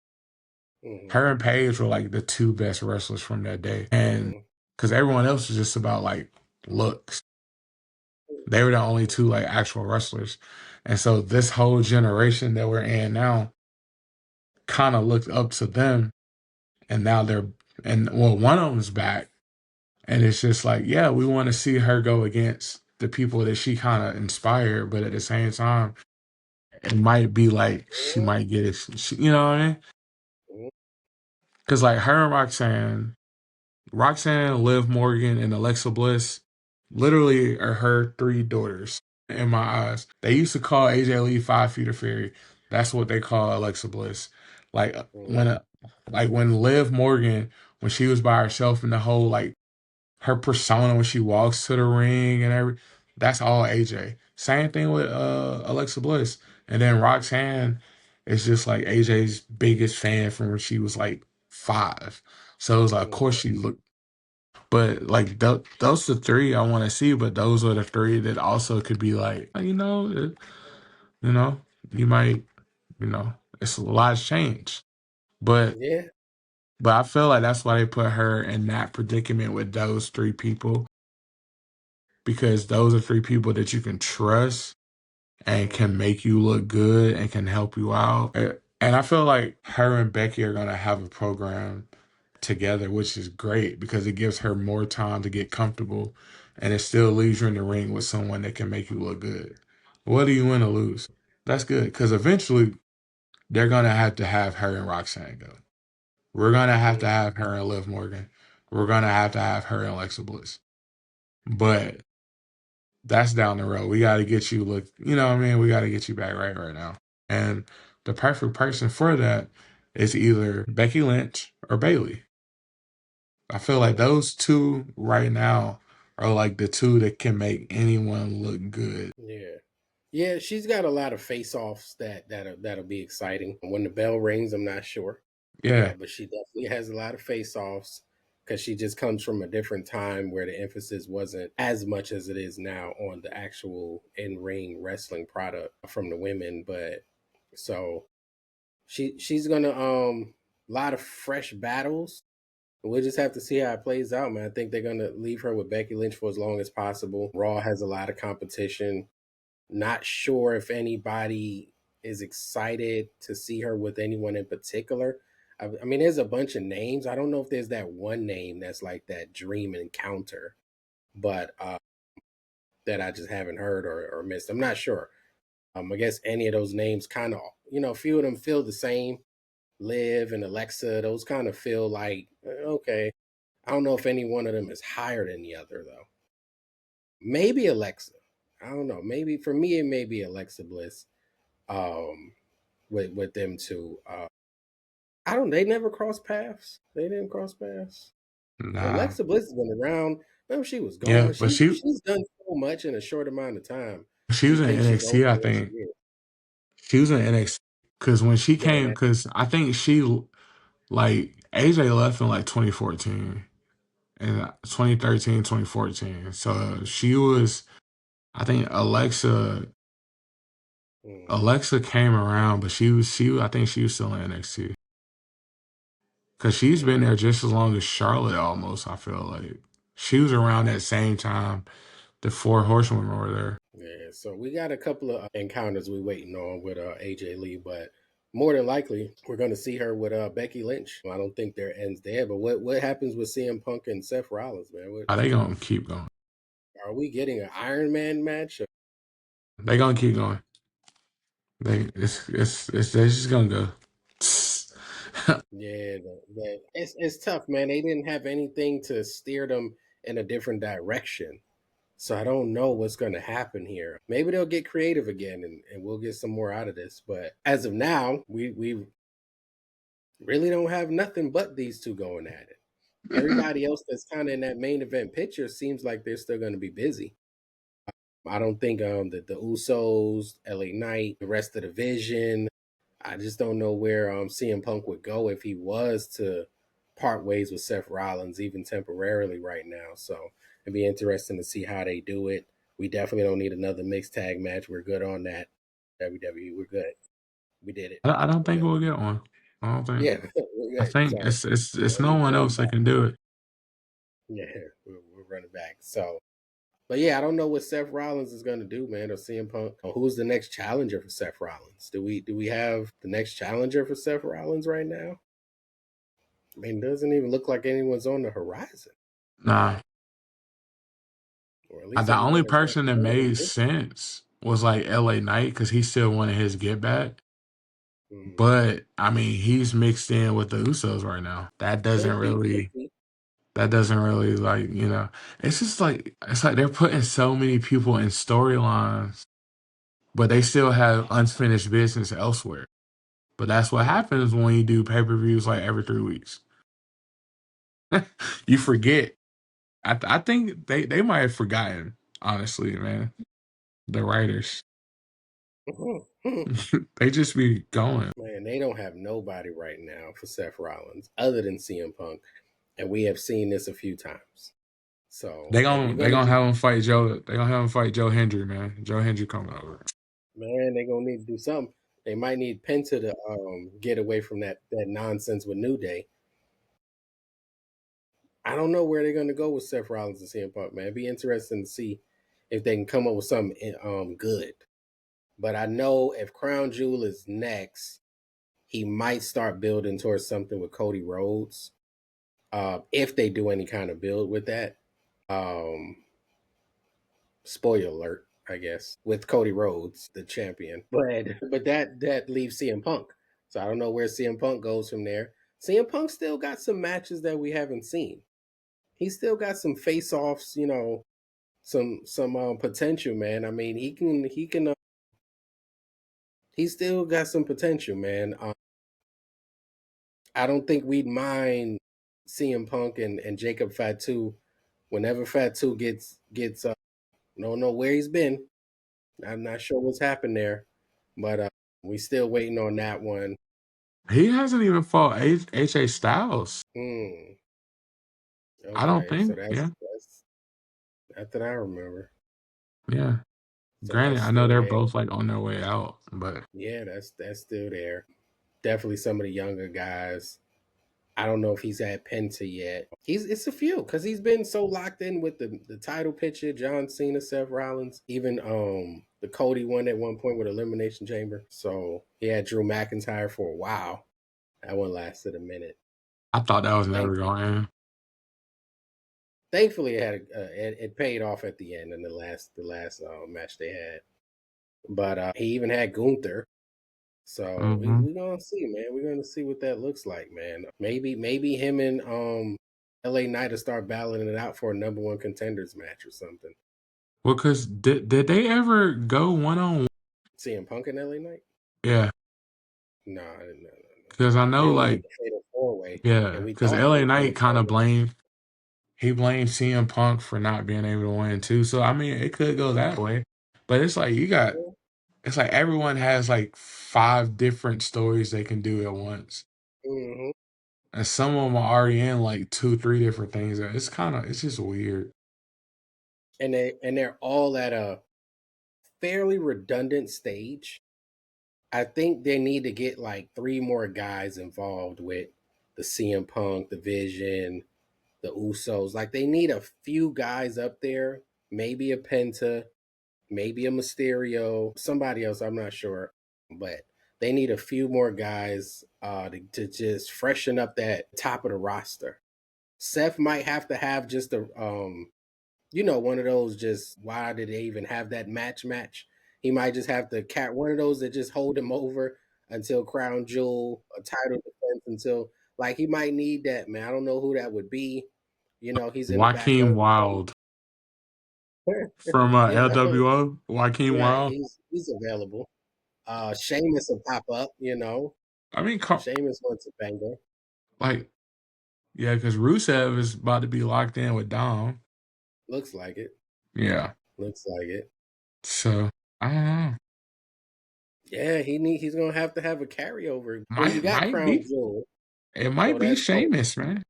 mhm, Her and Paige were like the two best wrestlers from that day. And mhm, because everyone else was just about like looks. They were the only two like actual wrestlers. And so this whole generation that we're in now kind of looked up to them. And now and well, one of them's back. And it's just like, yeah, we want to see her go against the people that she kind of inspired. But at the same time, it might be like she mhm, might get it. You know what I mean? mhm, Because like her and Roxanne, Liv Morgan, and Alexa Bliss literally are her three daughters in my eyes. They used to call AJ Lee 5 Feet of Fairy. That's what they call Alexa Bliss. Like mhm, when Liv Morgan, when she was by herself and the whole like her persona when she walks to the ring and that's all AJ. Same thing with Alexa Bliss. And then Roxanne is just like AJ's biggest fan from when she was like 5. So it was like, of course mhm. she looked, but like those are the three I want to see. But those are the three that also could be like, you know, you might, it's a lot's changed. But Yeah. but I feel like that's why they put her in that predicament with those three people because those are three people that you can trust and can Mhm, make you look good and can help you out. And I feel like her and Becky are gonna have a program together, which is great because it gives her more time to get comfortable and it still leaves you in the ring with someone that can make you look good. What do you win or lose? That's good because eventually they're gonna have to have her and Roxanne go. We're gonna have to Mm, have her and Liv Morgan. We're gonna have to have her and Alexa Bliss. But that's down the road. We got to get you look. You know what I mean? We got to get you back right now. And the perfect person for that is either Becky Lynch or Bailey. I feel like mm. those two right now are like the two that can make anyone look good. Yeah. Yeah, she's got a lot of face-offs that'll be exciting. When the bell rings, I'm not sure. Yeah, But she definitely has a lot of face-offs because she just comes from a different time where the emphasis wasn't as much as it is now on the actual in-ring wrestling product from the women. But so she's gonna a lot of fresh battles. We'll just have to see how it plays out, man. I think they're gonna leave her with Becky Lynch for as long as possible. Raw has a lot of competition. Not sure if anybody is excited to see her with anyone in particular. I mean, there's a bunch of names. I don't know if there's that one name that's like that dream encounter, but that I just haven't heard or missed. I'm not sure. I guess any of those names kind of, a few of them feel the same. Liv and Alexa, those kind of feel like okay. I don't know if any one of them is higher than the other though. Maybe Alexa. I don't know. Maybe for me it may be Alexa Bliss. Um, with them two. I don't. They never crossed paths. They didn't cross paths. nah, Alexa Bliss has been around. Remember, she was yeah, gone. but She's done so much in a short amount of time. she You was in think she's over NXT. I where she think is? she was in NXT because when she came, Yeah. because I think she like AJ left in like 2014 and 2013, 2014. So she was. I think Mm, Alexa came around, but I think she was still in NXT because she's been mm, there just as long as Charlotte. Almost, I feel like she was around that same time the Four Horsewomen were there. yeah. So we got a couple of encounters we waiting on with AJ Lee, but more than likely we're going to see her with Becky Lynch. I don't think there ends there. But what happens with CM Punk and Seth Rollins, man? Are they gonna keep going? Are we getting an Iron Man match? They gonna keep going. They're just gonna go. Yeah, it's tough, man. They didn't have anything to steer them in a different direction. So I don't know what's going to happen here. Maybe they'll get creative again and we'll get some more out of this. But as of now, we really don't have nothing but these two going at it. Everybody else that's kind of in that main event picture seems like they're still going to be busy. I don't think the Usos, LA Knight, the rest of the Vision, I just don't know where CM Punk would go if he was to part ways with Seth Rollins, even temporarily right now. So it'd be interesting to see how they do it. We definitely don't need another mixed tag match. We're good on that. WWE, we're good. We did it. I don't We're think good. we'll get one. I don't think. Yeah, we're I good. think So it's no we're one running else that back. can do it. Yeah, we're running back. So, but yeah, I don't know what Seth Rollins is going to do, man, or CM Punk. Who's the next challenger for Seth Rollins? Do we have the next challenger for Seth Rollins right now? I mean, it doesn't even look like anyone's on the horizon, Nah, or at least the only anyone that's like person that more than made this. sense was like LA Knight because he still wanted his get back. Mm. But I mean, he's mixed in with the Usos right now. Could be. That doesn't really like, it's just like it's like they're putting so many people in storylines, but they still have unfinished business elsewhere. But that's what Mm. happens when you do pay-per-views like every 3 weeks. You forget. I think they might have forgotten, honestly, man. The writers. They just be going. Man, they don't have nobody right now for Seth Rollins other than CM Punk, and we have seen this a few times. So if you're They gonna gonna do, have him fight Joe. They gonna have him fight Joe Hendry, man. Joe Hendry coming over. man, they're gonna need to do something. They might need Penta to get away from that nonsense with New Day. I don't know where they're gonna go with Seth Rollins and CM Punk, man. It'd be interesting to see if they can come up with something good. But I know if Crown Jewel is next, he might start building towards something with Cody Rhodes. If they do any kind of build with that. Um, Spoiler alert. I guess, with Cody Rhodes, the champion. But that leaves CM Punk. So I don't know where CM Punk goes from there. CM Punk still got some matches that we haven't seen. He still got some face offs, some potential, man. I mean, he still got some potential, man. I don't think we'd mind CM Punk and Jacob Fatu whenever Fatu gets don't know where he's been. I'm not sure what's happened there, but we still waiting on that one. He hasn't even fought AJ Styles. Hmm. I don't Okay, so think. Yeah, that's not that I remember. yeah. So Granted, that's I know still they're there. both like on their way out, but Yeah, that's still there. Definitely some of the younger guys. I don't know if he's at Penta yet. It's a few because he's been so locked in with the title picture, John Cena, Seth Rollins, even the Cody one at one point with Elimination Chamber. So he had Drew McIntyre for a while. That one lasted a minute. I thought that was never Thank, going to end. thankfully, it paid off at the end in the last match they had. But he even had Gunther. So Hmm. we gonna see, man. We're gonna see what that looks like, man. Maybe him and LA Knight will start battling it out for a number one contenders match or something. Well, because did they ever go one on one? CM Punk and LA Knight? Yeah, No, no. because I They know only did like the fatal four way, yeah, and we because thought they LA was gonna Knight kind of turn it. blamed CM Punk for not being able to win too. So I mean, it could go that way, but it's like it's like everyone has like five different stories they can do at once. Hmm. And some of them are already in like two, three different things. It's just weird. And they're all at a fairly redundant stage. I think they need to get like three more guys involved with the CM Punk, the Vision, the Usos. Like they need a few guys up there, maybe a Penta, maybe a Mysterio, somebody else. I'm not sure, but they need a few more guys to just freshen up that top of the roster. Seth might have to have just one of those just why did they even have that match? He might just have to cat one of those that just hold him over until Crown Jewel, a title defense until like he might need that, man. I don't know who that would be. He's in the back of Joaquin Wild from you know. LWO. Joaquin Right. Wild. He's available. Sheamus will pop up. I mean, Sheamus wants a banger. like yeah, because Rusev is about to be locked in with Dom. Looks like it. Yeah. Looks like it. So I don't know. Yeah, he's gonna have to have a carryover. Well, you got Might Crown be. Jewel, It so might be that's cool. Sheamus, man.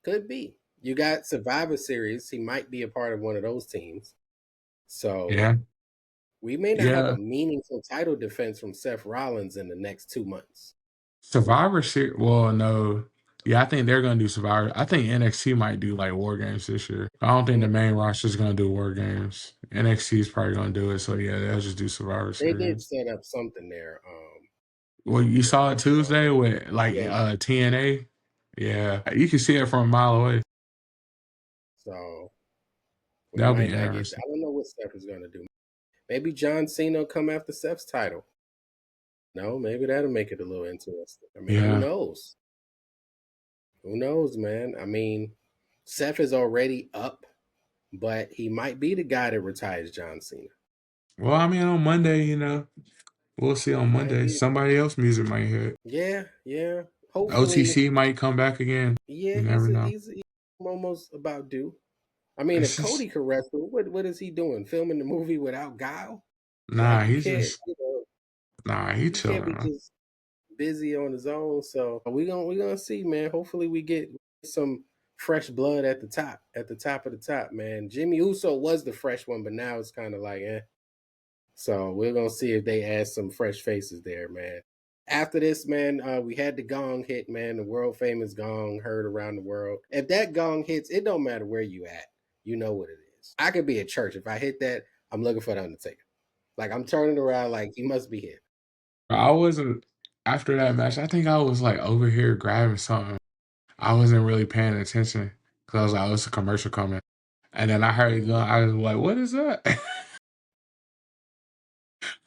Could be. You got Survivor Series. He might be a part of one of those teams. So Yeah. we may not have a Yeah. meaningful title defense from Seth Rollins in the next 2 months. Survivor Series. Well, no. Yeah, I think they're gonna do Survivor. I think NXT might do like War Games this year. I don't think the main Mhm. roster is gonna do War Games. NXT is probably gonna do it. So yeah, they'll just do Survivor They did Series. set up something there. Well, you With saw it Tuesday with like TNA. TNA. Yeah, you can see it from a mile away. So we That'll be might not get. interesting. I don't know what Steph is gonna do. Maybe John Cena will come after Steph's title. No, maybe that'll make it a little interesting. I mean, who Yeah. knows? Who knows, man? I mean, Seth is already up, but he might be the guy that retires John Cena. Well, I mean, on Monday, we'll see on Might Monday. be. Somebody else music might hit. Yeah, yeah. Hopefully, OTC might come back again. yeah. You He's never a, know. he's, he's almost about due. I mean, if It's just Cody can wrestle, what is he doing? Filming the movie without Guile? nah. Like you He's can't, just nah. He he can't chilling, be man. just busy on his own. So we gonna see, man. Hopefully, we get some fresh blood at the top of the top, man. Jimmy Uso was the fresh one, but now it's kind of like, eh. So we're gonna see if they add some fresh faces there, man. After this, man, we had the gong hit, man. The world famous gong heard around the world. If that gong hits, it don't matter where you at. You know what it is. I could be at church. If I hit that, I'm looking for the Undertaker. Like I'm turning around, like he must be here. I wasn't after that match. I think I was like over here grabbing something. I wasn't really paying attention because I was like, "Oh, it's a commercial coming," and then I heard it go. Mhm. I was like, "What is that?"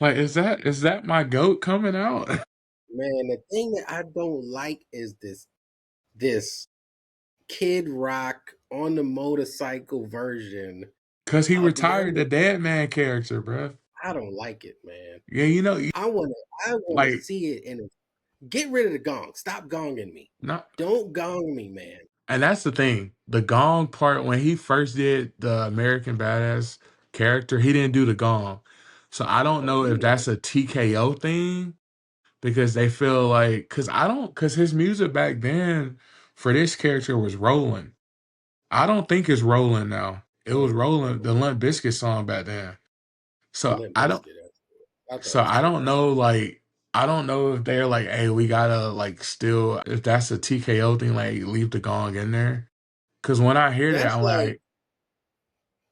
Like, is that my goat coming out? Man, the thing that I don't like is this Kid Rock on the motorcycle version Because he of the retired the Undertaker. dead man character, bruh. I don't like it, man. Yeah, I wanna like, see it in a get rid of the gong. Stop gonging me. not. Don't gong me, man. And that's the thing. The gong part, when he first did the American Badass character, he didn't do the gong. So I don't Oh, know he if did. that's a TKO thing because they feel like, because his music back then for this character was rolling. I don't think it's rolling now. It was rolling the Limp Bizkit song back then. So Limp I don't. Bizkit. I thought So it was I Kid don't Rock. know. Like I don't know if they're like, hey, we gotta like still if that's a TKO thing, like leave the gong in there. Because when I hear that, That's I'm like like,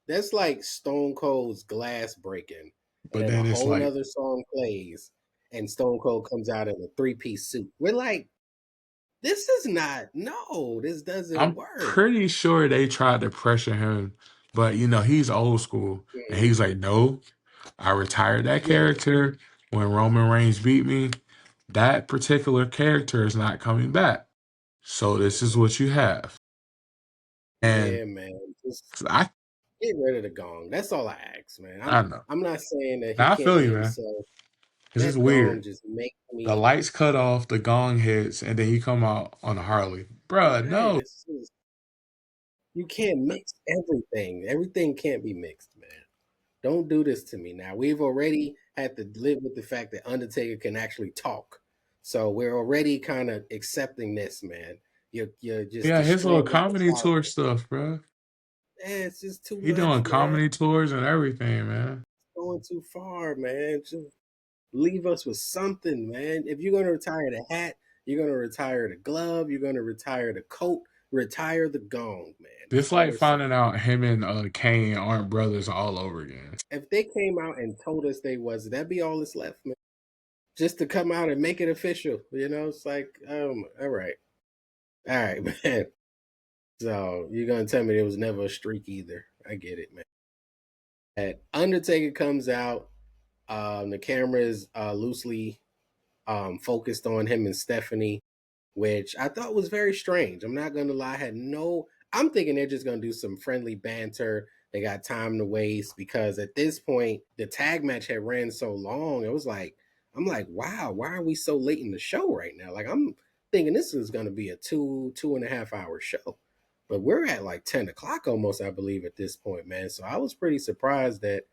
that's like Stone Cold's glass breaking, and but then a then it's whole like, nother song plays, and Stone Cold comes out in a three-piece suit. We're like, this is not no, this doesn't I'm work. pretty sure they tried to pressure him, but he's old school, and Mhm. he's like, no, I retired that Yeah, yeah, character when Roman Reigns beat me. That particular character is not coming back. So this is what you have. And yeah, man. Just 'cause I get rid of the gong. That's all I ask, man. I know. I'm not saying that he Now I can't feel be you, man. himself. Because it's That gong weird. just makes The me lights cut off, the gong hits, and then he come out on a Harley. Bruh, right. no. It's just, you can't mix everything. Everything can't be mixed, man. Don't do this to me now. We've already had to live with the fact that Undertaker can actually talk. So we're already kind of accepting this, man. You're just Yeah, his little destroying the comedy facade. tour stuff, bruh. Man, it's just too He much, doing man. comedy tours and everything, man. Going too far, man. Just leave us with something, man. If you're gonna retire the hat, you're gonna retire the glove, you're gonna retire the coat, retire the gong, man. That's This all like we're saying. finding out him and Kane aren't brothers all over again. If they came out and told us they was, that'd be all that's left, man. Just to come out and make it official, it's like, all right, man. So you're gonna tell me there was never a streak either? I get it, man. That Undertaker comes out, the camera is loosely focused on him and Stephanie, which I thought was very strange. I'm not gonna lie, I had no. I'm thinking they're just gonna do some friendly banter. They got time to waste because at this point the tag match had ran so long. It was like I'm like, wow, why are we so late in the show right now? Like I'm thinking this is gonna be a 2.5 hour show, but we're at like 10 o'clock almost, I believe, at this point, man. So I was pretty surprised that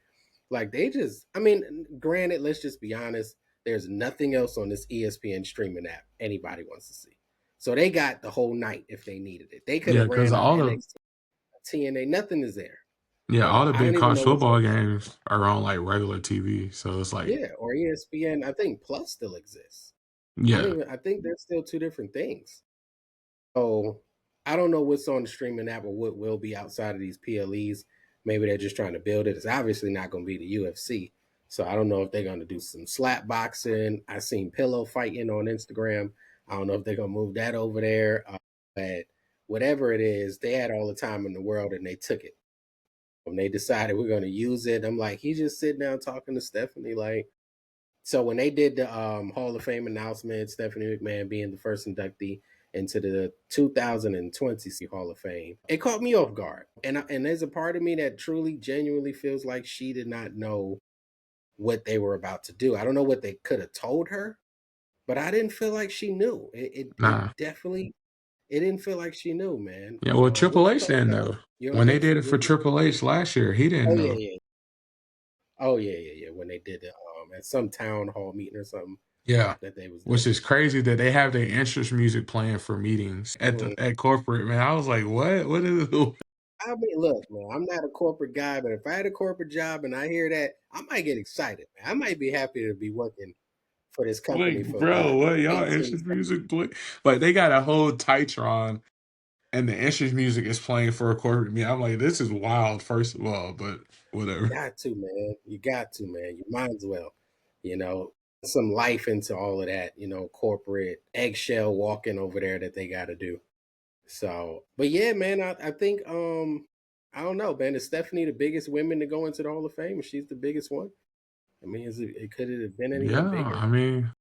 like they just, I mean, granted, let's just be honest. There's nothing else on this ESPN streaming app anybody wants to see. So they got the whole night if they needed it. They could Yeah, have because ran an all the NXT, TNA, nothing is there. yeah, But all the I big don't even college know what's on football the games are on like regular TV. So it's like, yeah, or ESPN. I think Plus still exists. I don't yeah, even. I think they're still two different things. So I don't know what's on the streaming app or what will be outside of these PLEs. Maybe they're just trying to build it. It's obviously not going to be the UFC. So I don't know if they're going to do some slap boxing. I seen pillow fighting on Instagram. I don't know if they're going to move that over there. But whatever it is, they had all the time in the world and they took it. When they decided we're going to use it, I'm like, he's just sitting down talking to Stephanie. Like, so when they did the Hall of Fame announcement, Stephanie McMahon being the first inductee into the 2020 Hall of Fame, it caught me off guard. And there's a part of me that truly, genuinely feels like she did not know what they were about to do. I don't know what they could have told her, but I didn't feel like she knew. It nah. definitely it didn't feel like she knew, man. Yeah, well, So what Triple you H thought didn't of that? know. You don't When they think did she it for did? Triple H last year, he didn't Oh yeah, know. yeah. Oh yeah, yeah, yeah. When they did it at some town hall meeting or something Yeah. that they was Which doing. is crazy that they have their entrance music playing for meetings at corporate, man. I was like, what? What is I mean, look, man, I'm not a corporate guy, but if I had a corporate job and I hear that, I might get excited, man. I might be happy to be working for this company like, for bro, what y'all 18. entrance music play? Like they got a whole Titron and the entrance music is playing for a corporate meeting. I'm like, this is wild, first of all, but You whatever. got to, man. You got to, man. You might as well, you know, some life into all of that, corporate eggshell walking over there that they got to do. So, but yeah, man, I think, I don't know, man. Is Stephanie the biggest women to go into the Hall of Fame? She's the biggest one. I mean, it could it have been anything Yeah, bigger? I mean,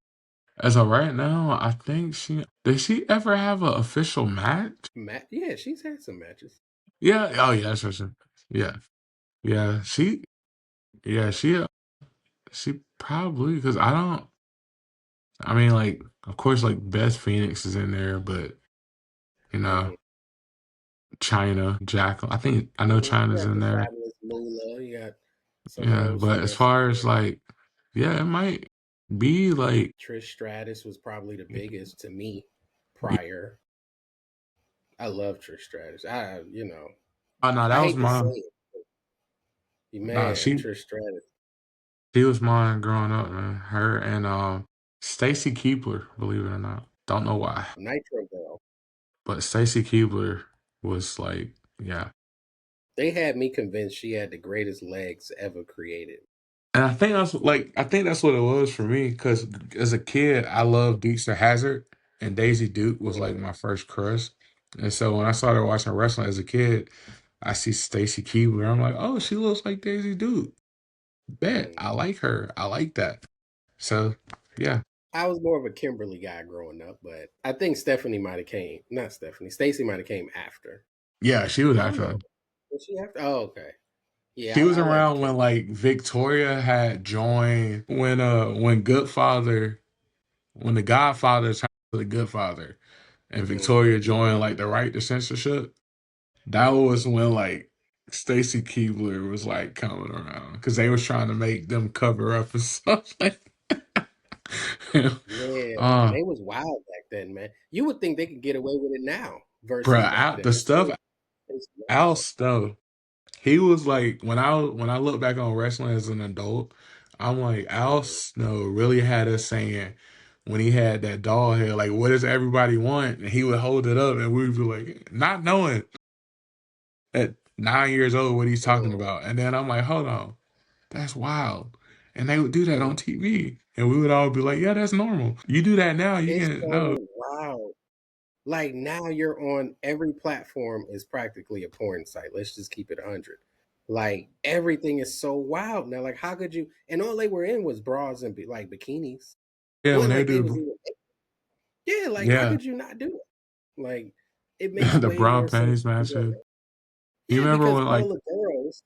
as of right now, I think she did she ever have an official match? Yeah, she's had some matches. Yeah. Oh yeah, that's what yeah. Yeah. Yeah, she probably because I don't I mean like of course like Beth Phoenix is in there, but you know, Hmm. China, Jacqueline. I know You China's got in the there. fabulous Moolah. You got some of Yeah, those but as females in far as there. like yeah, it might be like Trish Stratus was probably the biggest to me yeah. prior. I love Trish Stratus. Oh no, that I was hate to say mine. it, Nah, man, Trish Stratus. she was mine growing up, man. Her and Stacy Keebler, believe it or not. Don't know why. Nitro Girl. But Stacy Keebler was like, yeah. They had me convinced she had the greatest legs ever created. And I think that's what it was for me because as a kid, I loved Dukes Hazard and Daisy Duke was like Mm, my first crush. And so when I started watching wrestling as a kid, I see Stacy Keebler. I'm like, oh, she looks like Daisy Duke. Bet mm. I like her. I like that. So yeah, I was more of a Kimberly guy growing up, but I think Stephanie might have came. Not Stephanie. Stacy might have came after. yeah, she was I don't know. actually. Was she after? Oh, okay. Yeah, She was I like around when Kim. like Victoria had joined when Goodfather when the Godfather turned to the Goodfather and Hmm. Victoria joined like the right to censorship. That Hmm. was when like Stacy Keebler was like coming around because they was trying to make them cover up and stuff like Yeah, man, uh they was wild back then, man. You would think they could get away with it now versus bruh back the then. stuff It's Al wild. Snow he was like when I look back on wrestling as an adult, I'm like Al Mhm. Snow really had us saying when he had that doll head, like what does everybody want? And he would hold it up and we'd be like, not knowing at 9 years old what he's talking Mm, about. And then I'm like, hold on, that's wild. And they would do that on mm. TV. And we would all be like, yeah, that's normal. You do that now, you It's can no. so wild. Like now you're on every platform is practically a porn site. Let's just keep it 100. Like everything is so wild now. Like how could you? And all they were in was bras and like bikinis. It Yeah, when wasn't they like they do was even. Yeah, like how yeah. could you not do it? Like it makes The way bra more and sense panties to do matches. that. You Yeah, remember because when like all the girls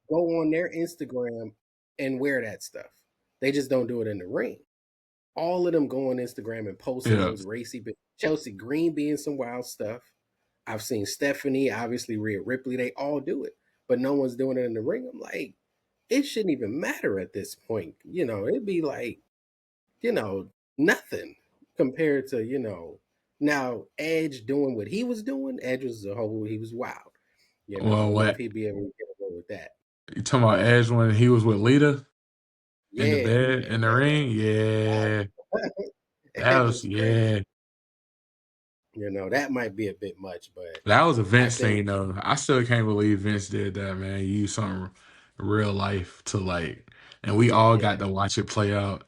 go on their Instagram and wear that stuff. They just don't do it in the ring. All of them go on Instagram and posting yeah. those racy. Chelsea Green being some wild stuff. I've seen Stephanie, obviously Rhea Ripley. They all do it, but no one's doing it in the ring. I'm like, it shouldn't even matter at this point. It'd be like, you know, nothing compared to, now Edge doing what he was doing. Edge was a whole, he was wild. I Well don't know if what he'd be able to get away with that. you talking about Edge when he was with Lita in the Yeah, bed yeah, in the ring? Yeah. man. That Edge was is crazy. yeah. That might be a bit much, but That was a I Vince think, thing though. I still can't believe Vince did that, man. He used something real life to like and we all got yeah, to watch it play out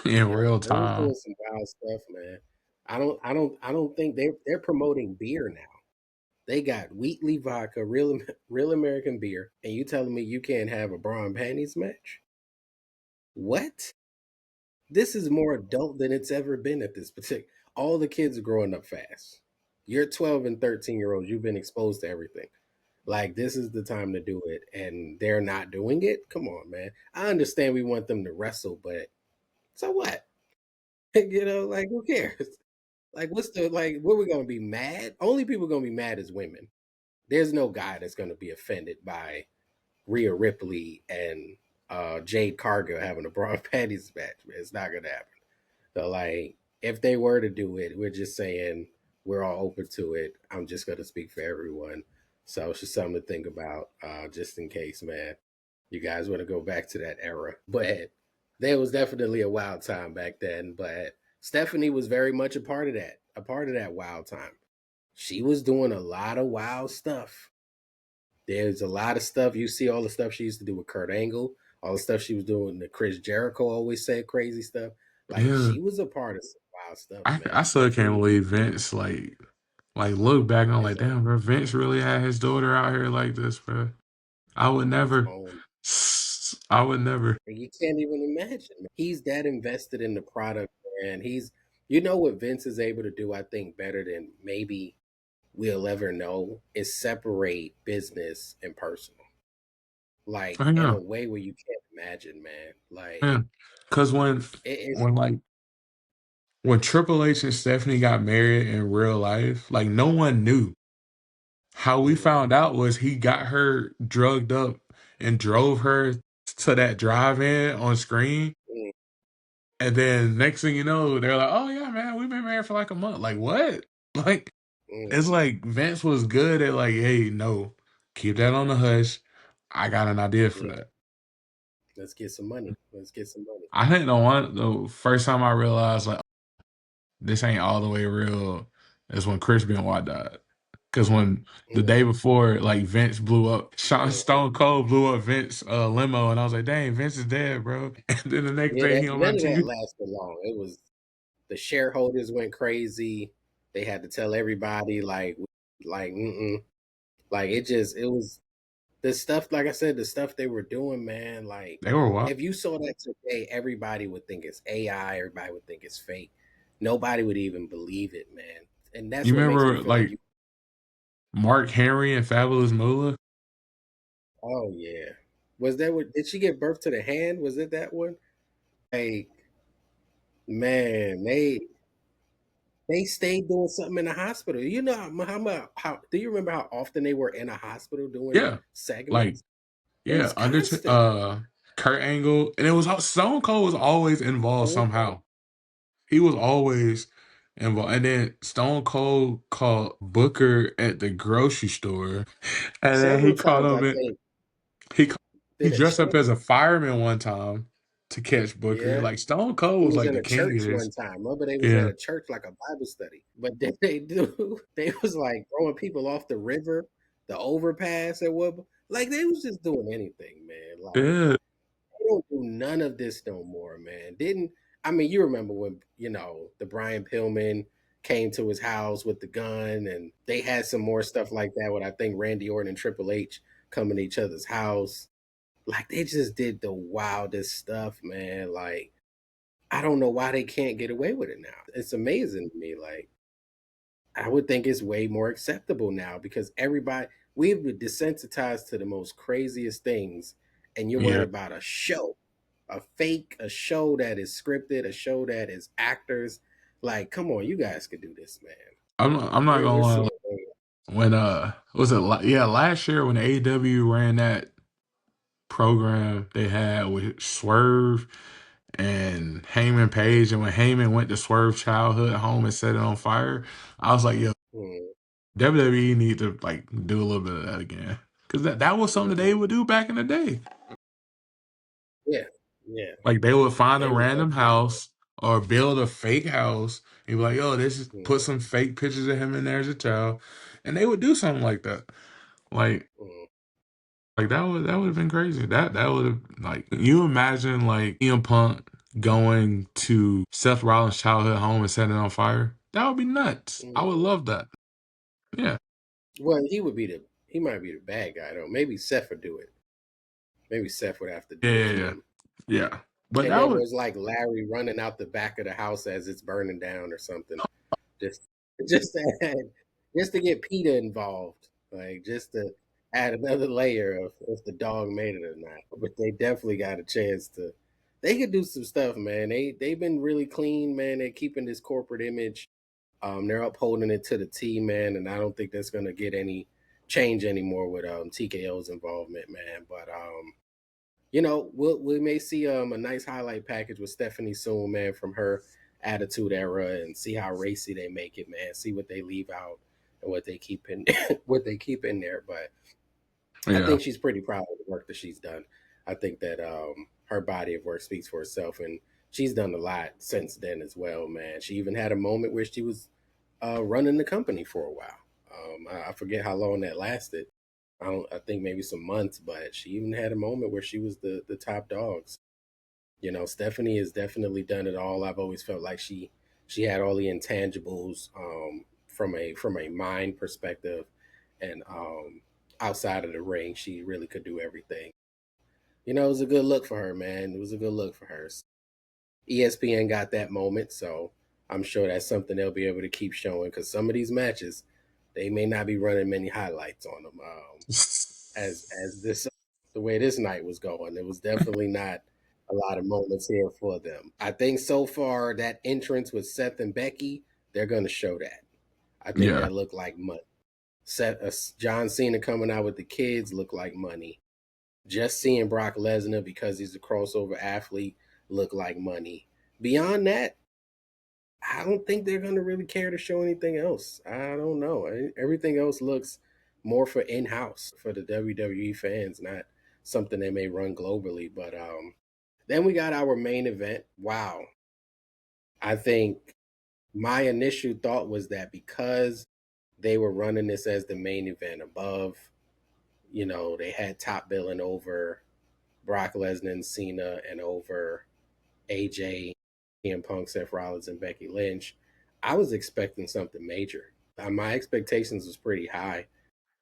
in yeah, real they was time. doing some wild stuff, man. I don't think they're promoting beer now. They got Wheatley vodka, real American beer, and you telling me you can't have a bra and panties match? What? This is more adult than it's ever been at this particular. All the kids are growing up fast. You're 12 and 13-year olds. You've been exposed to everything. Like this is the time to do it, and they're not doing it. Come on, man. I understand we want them to wrestle, but so what? Like who cares? Like what's the like? What we gonna be mad? Only people gonna be mad is women. There's no guy that's gonna be offended by Rhea Ripley and Jade Cargill having a bra and panties match. Man. It's not gonna happen. So like, if they were to do it, we're just saying we're all open to it. I'm just gonna speak for everyone. So it's just something to think about, just in case, man. You guys want to go back to that era, but there was definitely a wild time back then. But Stephanie was very much a part of that wild time. She was doing a lot of wild stuff. There's a lot of stuff. You see all the stuff she used to do with Kurt Angle, all the stuff she was doing that Chris Jericho always said crazy stuff. Like Yeah. she was a part of some wild stuff, I man. still can't Stephanie believe Vince like look back on like is damn bro, Vince really had his daughter out here like this, bro. I would his never own. I would never. And you can't even imagine. Man. He's that invested in the product, and you know what Vince is able to do, I think, better than maybe we'll ever know is separate business and personal, like I in a know. way where you can't imagine, man. Like Yeah. Because it's when like when Triple H and Stephanie got married in real life, like no one knew. How we mm, found out was he got her drugged up and drove her to that drive-in on screen. mm, And then next thing you know, they're like, "Oh yeah, man, we've been married for like a month." Like what? Like it's mm, like Vince was good at like, "Hey, no, keep that on the hush. I got an idea for yeah, that." let's get some money. Let's get some money. I think the first time I realized like this ain't all the way real is when Chris Benoit died. Because when the Mm, day before, like Vince blew up, Sean mm. Stone Cold blew up Vince limo, and I was like, "Dang, Vince is dead, bro." And then the next Yeah, day, that he on none of that TV. lasted long. It was the shareholders went crazy. They had to tell everybody mm-mm. Like it was the stuff, like I said, the stuff they were doing, man, like They were wild. if you saw that today, everybody would think it's AI, everybody would think it's fake. Nobody would even believe it, man. And that's You what makes me remember feel like like you Mark Henry and Fabulous Moolah? oh yeah. Was that what did she give birth to the hand? Was it that one? Like, man, they stayed doing something in the hospital. You know how do you remember how often they were in a hospital doing Yeah, like segments? It yeah, was constant. Kurt Angle, and Stone Cold was always involved Mhm. somehow. He was always involved, and then Stone Cold called Booker at the grocery store, and then Several times I think he he did a dressed up church. as a fireman one time to catch Booker. Yeah. Like Stone Cold He was was like in the a king of church this. one time. Remember they was at Yeah, a church like a Bible study. But then they was like throwing people off the river, the overpass at what like they was just doing anything, man. Like yeah, they don't do none of this no more, man. Didn't I mean you remember when, the Brian Pillman came to his house with the gun and they had some more stuff like that with I think Randy Orton and Triple H coming to each other's house. Like they just did the wildest stuff, man. Like I don't know why they can't get away with it now. It's amazing to me. Like I would think it's way more acceptable now because we've been desensitized to the most craziest things, and you're worried yeah. about a show, a show that is scripted, a show that is actors. Like, come on, you guys could do this, man. I'm not We're gonna lie. seeing Like, when was it? Yeah, last year when AEW ran that program they had with Swerve and Heyman Page, and when Heyman went to Swerve childhood home and set it on fire, I was like, yo, mm, WWE need to like do a little bit of that again. Cause that was something that they mhm. would do back in the day. Yeah, yeah, Like they would find a they was random definitely house or build a fake house and be like, yo, this is doing. put some fake pictures of him in there as a child. And they would do something like that. Like Mm, that would have been crazy. That would have like you imagine like CM Punk going to Seth Rollins' childhood home and setting it on fire. That would be nuts. I would mm. love that. Yeah. Well, he might be the bad guy though. Maybe Seth would do it. Maybe Seth would have to Yeah, do it yeah, to yeah. him. Yeah. But And that then would there's like Larry running out the back of the house as it's burning down or something. Just just to just to get PETA involved. Like just to add another layer of if the dog made it or not. But they definitely got a chance to they could do some stuff, man. They've been really clean, man. They're keeping this corporate image. They're upholding it to the T, man, and I don't think that's gonna get any change anymore with TKO's involvement, man. But we may see a nice highlight package with Stephanie soon, man, from her Attitude Era, and see how racy they make it, man. See what they leave out and what they keep in what they keep in there. But I yeah. think she's pretty proud of the work that she's done. I think that her body of work speaks for itself, and she's done a lot since then as well, man. She even had a moment where she was running the company for a while. I forget how long that lasted. I think maybe some months, but she even had a moment where she was the top dogs. Stephanie has definitely done it all. I've always felt like she had all the intangibles from a mind perspective, and outside of the ring, she really could do everything. It was a good look for her, man. It was a good look for her. ESPN got that moment, so I'm sure that's something they'll be able to keep showing because some of these matches, they may not be running many highlights on them. As this the way this night was going, it was definitely not a lot of moments here for them. I think so far that entrance with Seth and Becky, they're going to show that. I think Yeah, that looked like money. John Cena coming out with the kids looked like money. Just seeing Brock Lesnar because he's a crossover athlete look like money. Beyond that, I don't think they're going to really care to show anything else. I don't know. Everything else looks more for in house for the WWE fans, not something they may run globally. But then we got our main event. Wow. I think my initial thought was that because they were running this as the main event above, they had top billing over Brock Lesnar and Cena and over AJ, CM Punk, Seth Rollins, and Becky Lynch. I was expecting something major. My expectations was pretty high.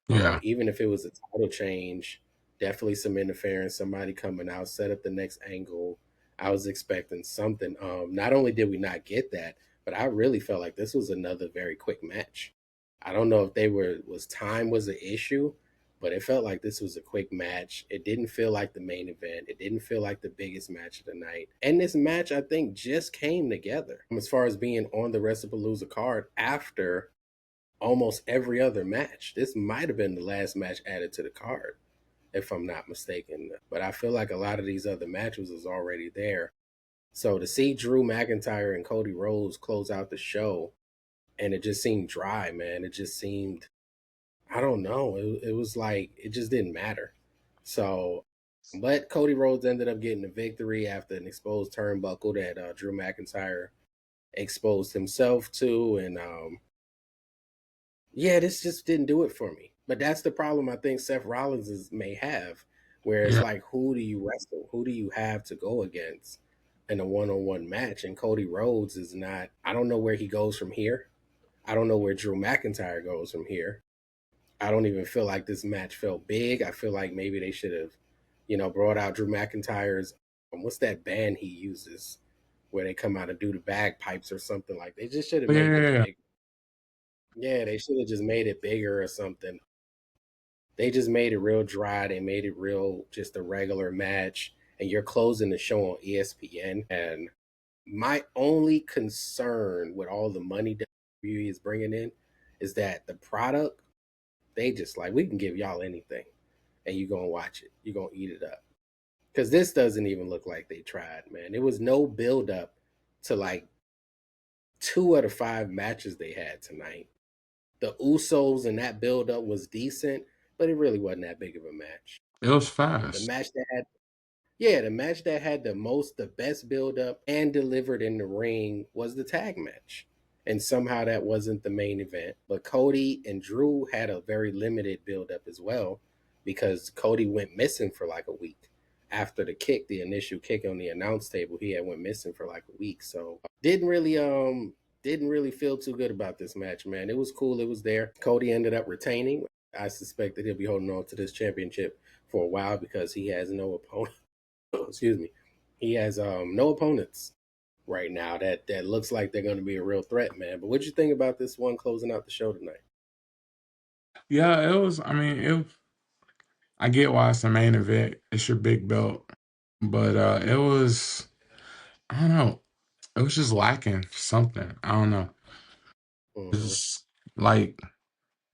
yeah, Even if it was a title change, definitely some interference, somebody coming out, set up the next angle. I was expecting something. Not only did we not get that, but I really felt like this was another very quick match. I don't know if they was time was an issue, but it felt like this was a quick match. It didn't feel like the main event. It didn't feel like the biggest match of the night. And this match, I think, just came together as far as being on the WrestlePalooza card after almost every other match. This might have been the last match added to the card, if I'm not mistaken. But I feel like a lot of these other matches was already there. So to see Drew McIntyre and Cody Rhodes close out the show, and it just seemed dry, man. It just seemed, I don't know. It was like it just didn't matter. So, but Cody Rhodes ended up getting the victory after an exposed turnbuckle that Drew McIntyre exposed himself to, and yeah, this just didn't do it for me. But that's the problem I think Seth may have, where it's yeah. like, who do you wrestle? Who do you have to go against in a one-on-one match? And Cody Rhodes is not. I don't know where he goes from here. I don't know where Drew McIntyre goes from here. I don't even feel like this match felt big. I feel like maybe they should have, brought out Drew McIntyre's. What's that band he uses where they come out and do the bagpipes or something like? They just should have Oh, yeah, made this yeah, yeah. big. Yeah, they should have just made it bigger or something. They just made it real dry. They made it real just a regular match. And you're closing the show on ESPN. And my only concern with all the money WWE is bringing in is that the product, they just like, we can give y'all anything and you're going to watch it. You're going to eat it up. Because this doesn't even look like they tried, man. There was no build up to like 2 out of 5 matches they had tonight. The Usos and that build up was decent, but it really wasn't that big of a match. It was The fast. match that had Yeah, the match that had the best build up and delivered in the ring was the tag match. And somehow that wasn't the main event. But Cody and Drew had a very limited build up as well because Cody went missing for like a week. After the initial kick on the announce table, he had went missing for like a week. So didn't really feel too good about this match, man. It was cool, it was there. Cody ended up retaining. I suspect that he'll be holding on to this championship for a while because he has no opponent. Excuse me, he has no opponents right now that looks like they're going to be a real threat, man. But what you think about this one closing out the show tonight? Yeah, it was. I mean, I get why it's the main event. It's your big belt, but it was. I don't know. It was just lacking something. I don't know. Mm-hmm. It's like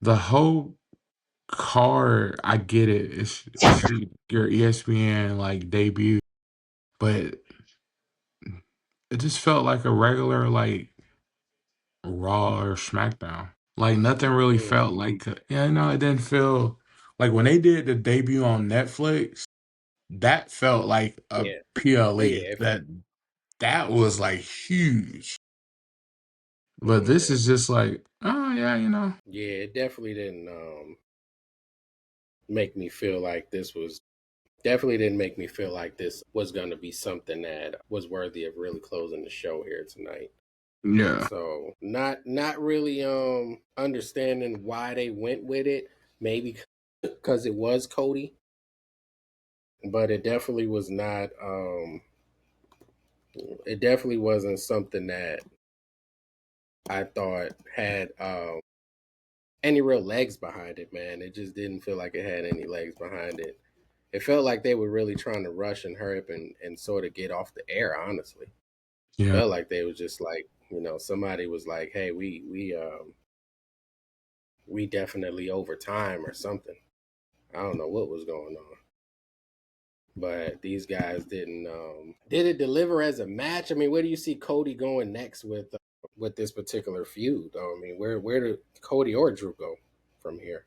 the whole card. I get it. It's your ESPN like debut, but it just felt like a regular like Raw or SmackDown. Like nothing really Mm. felt like yeah, no, it didn't feel like when they did the debut on Netflix, that felt like a Yeah. Oh PLE. yeah. That was like huge. But this Mm-hmm. is just like, oh yeah, you know. Yeah, it definitely didn't make me feel like this was definitely didn't make me feel like this was going to be something that was worthy of really closing the show here tonight. Yeah. So not really understanding why they went with it. Maybe because it was Cody. but it definitely was not. It definitely wasn't something that I thought had any real legs behind it, man. It just didn't feel like it had any legs behind it. It felt like they were really trying to rush and hurry up and sort of get off the air, honestly. Yeah. Felt like they was just like, somebody was like, hey, we definitely over time or something. I don't know what was going on. But these guys didn't did it deliver as a match? I mean, where do you see Cody going next with this particular feud? I mean, where do Cody or Drew go from here?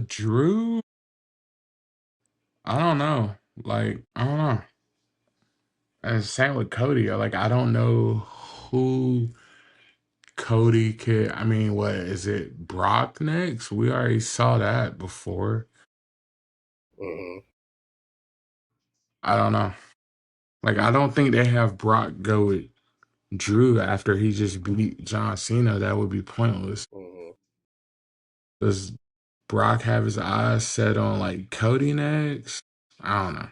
Drew, I don't know. Like, I don't know. And same with Cody. Like, I don't know who Cody could. I mean, what is it? Brock next? We already saw that before. Hmm. I don't know. Like, I don't think they have Brock go with Drew after he just beat John Cena. That would be pointless. Hmm. Does Brock have his eyes set on like Cody next? I don't know.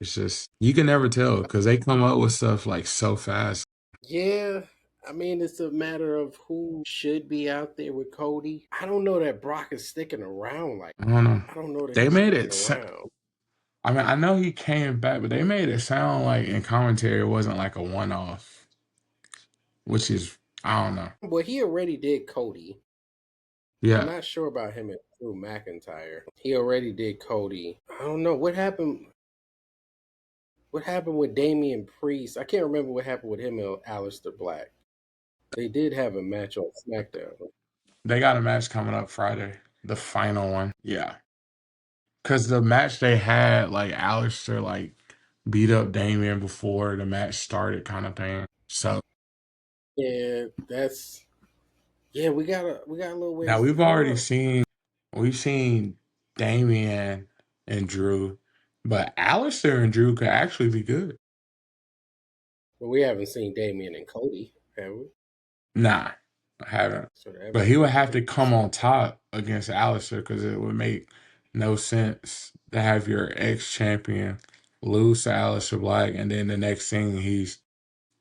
It's just you can never tell because they come up with stuff like so fast. Yeah, I mean, it's a matter of who should be out there with Cody. I don't know that Brock is sticking around. Like, I don't know. I don't know that They he's made sticking it. around. I mean, I know he came back, but they made it sound like in commentary it wasn't like a one off, which is I don't know. Well, he already did Cody. I'm Yeah, not sure about him and Drew McIntyre. He already did Cody. I don't know what happened. What happened with Damian Priest? I can't remember what happened with him and Aleister Black. They did have a match on SmackDown. they got a match coming up Friday, the final one. Yeah, because the match they had, like Alistair, like beat up Damien before the match started, kind of thing. So Yeah, that's yeah. We got a little now ways to go. we've seen Damien and Drew, but Alistair and Drew could actually be good. But we haven't seen Damian and Cody, have we? Nah, I haven't. So that But would he be would have to come interesting. on top against Alistair because it would make no sense to have your ex champion lose to Alistair Black and then the next thing he's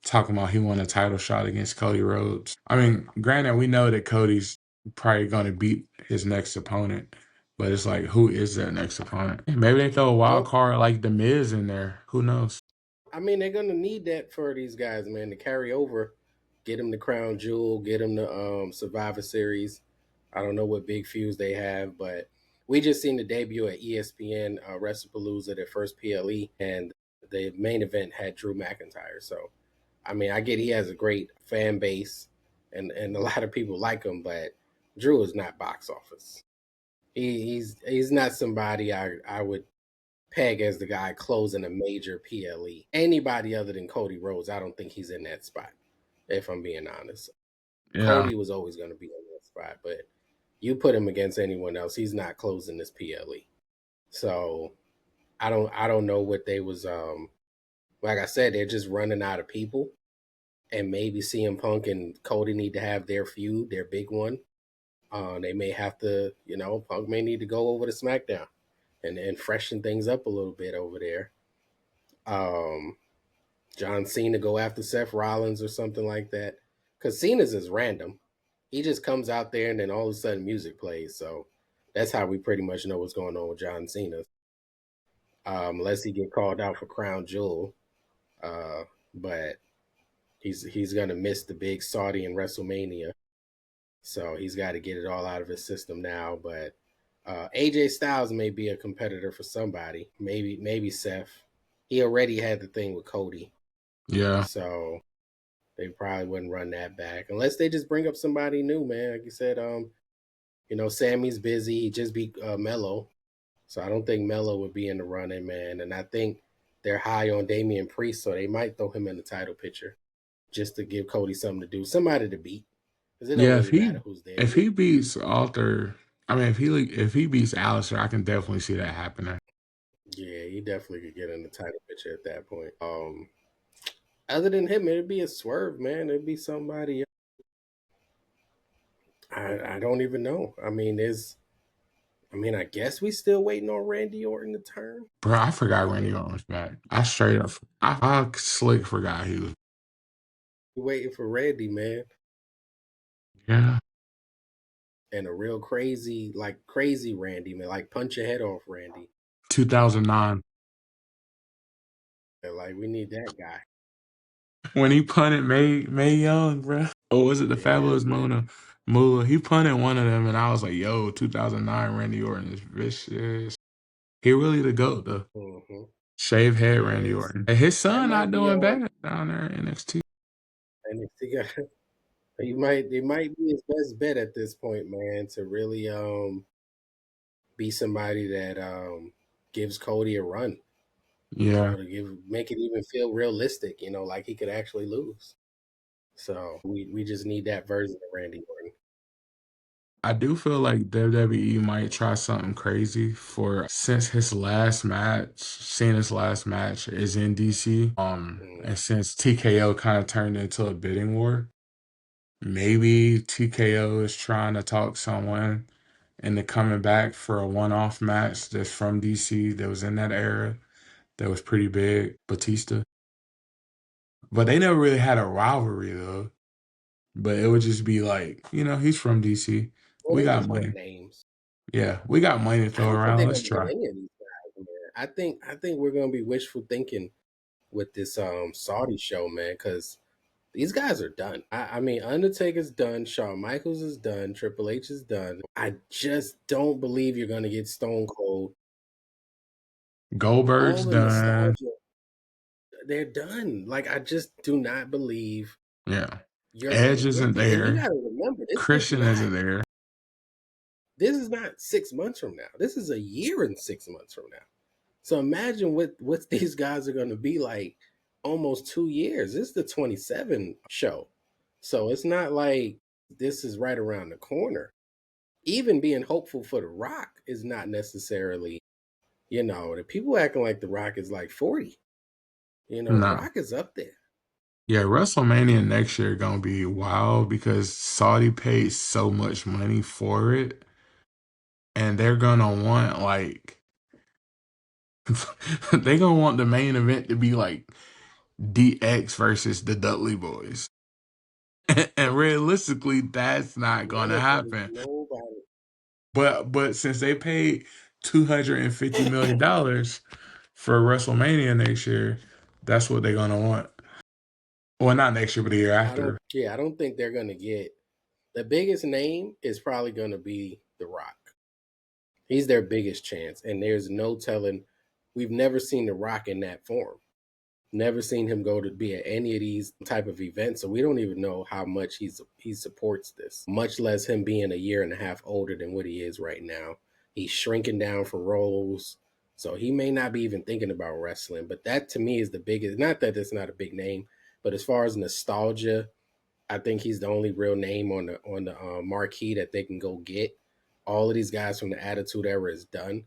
talking about he won a title shot against Cody Rhodes. I mean, granted, we know that Cody's probably going to beat his next opponent, but it's like, who is that next opponent? Maybe they throw a wild Well, card like The Miz in there. Who knows? I mean, they're gonna need that for these guys, man, to carry over, get them the crown jewel, get them the Survivor Series. I don't know what big feuds they have, but we just seen the debut at ESPN WrestlePalooza, their first PLE, and the main event had Drew McIntyre. So, I mean, I get he has a great fan base, and a lot of people like him, but Drew is not box office. He's not somebody I would peg as the guy closing a major PLE. Anybody other than Cody Rhodes, I don't think he's in that spot. If I'm being honest, Yeah. Cody was always going to be in that spot, but you put him against anyone else, he's not closing this PLE. So I don't know what they was like I said, they're just running out of people, and maybe CM Punk and Cody need to have their feud, their big one. They may have to, Punk may need to go over to SmackDown and freshen things up a little bit over there. Um, John Cena go after Seth Rollins or something like that. Because Cena's is random. He just comes out there and then all of a sudden music plays. So that's how we pretty much know what's going on with John Cena. Unless he get called out for Crown Jewel. Uh, but he's gonna miss the big Saudi and WrestleMania. So he's got to get it all out of his system now. But AJ Styles may be a competitor for somebody. Maybe Seth. He already had the thing with Cody. Yeah. So they probably wouldn't run that back unless they just bring up somebody new, man. Like you said, Sammy's busy. He just beat Mello, so I don't think Mello would be in the running, man. And I think they're high on Damian Priest, so they might throw him in the title picture just to give Cody something to do, somebody to beat, because it don't Yeah, really matter who's there. if he beats Arthur, I mean if he beats Alistair, I can definitely see that happening. Yeah, he definitely could get in the title picture at that point. Other than him, it'd be a swerve, man. It'd be somebody. I don't even know. I mean, I mean, I guess we still waiting on Randy Orton to turn. Bro, I forgot I Randy mean, Orton was back. I straight up, I slick forgot he was. we waiting for Randy, man, Yeah, and a real crazy, like crazy Randy, man, like punch your head off Randy. 2009 And, like we need that guy. when he punted May Young, bro. Or was it the Yeah, Fabulous man. Mona Moolah? He punted one of them, and I was like, "Yo, 2009 Randy Orton is vicious. He really the goat though. Hmm. Shave head He Randy is. Orton. Hey, his That son not might be doing all. bad down there in NXT. And if he got, it might be his best bet at this point, man, to really be somebody that gives Cody a run. Yeah, To make it even feel realistic, like he could actually lose. So we just need that version of Randy Orton. I do feel like WWE might try something crazy for since his last match, Cena's last match is in DC. Mm. And since TKO kind of turned into a bidding war, maybe TKO is trying to talk someone into coming back for a one-off match that's from DC that was in that era that was pretty big, Batista. But they never really had a rivalry though. But it would just be like, he's from DC. Well, We they got just want money. names. Yeah, we got money to I throw don't think they're around. gonna Let's get try. any of these guys, man. I think we're gonna be wishful thinking with this Saudi show, man, because these guys are done. I mean, Undertaker's done, Shawn Michaels is done, Triple H is done. I just don't believe you're gonna get Stone Cold. All Goldberg's the done. nostalgia, they're done. Like I just do not believe Yeah. you're gonna Edge get isn't the. And you there. got to remember, Christian isn't there. this is not 6 months from now. This is a year and 6 months from now. So imagine what these guys are going to be like almost 2 years. This is the 27 show. So it's not like this is right around the corner. Even being hopeful for The Rock is not necessarily, the people acting like The Rock is like 40. The No. Rock is up there. Yeah, WrestleMania next year gonna be wild because Saudi paid so much money for it, and they're gonna want like they gonna want the main event to be like DX versus the Dudley Boys. And realistically, that's not gonna happen. Nobody. But since they paid $250 million for WrestleMania next year, that's what they're gonna want. Well, not next year, but the year I don't. after. Yeah, I don't think they're gonna get the biggest name is probably gonna be The Rock. He's their biggest chance, and there's no telling. We've never seen The Rock in that form. Never seen him go to be at any of these type of events, so we don't even know how much he supports this. Much less him being a year and a half older than what he is right now. He's shrinking down for roles, so he may not be even thinking about wrestling. But that to me is the biggest. Not that it's not a big name, but as far as nostalgia, I think he's the only real name on the marquee that they can go get. All of these guys from the Attitude Era is done.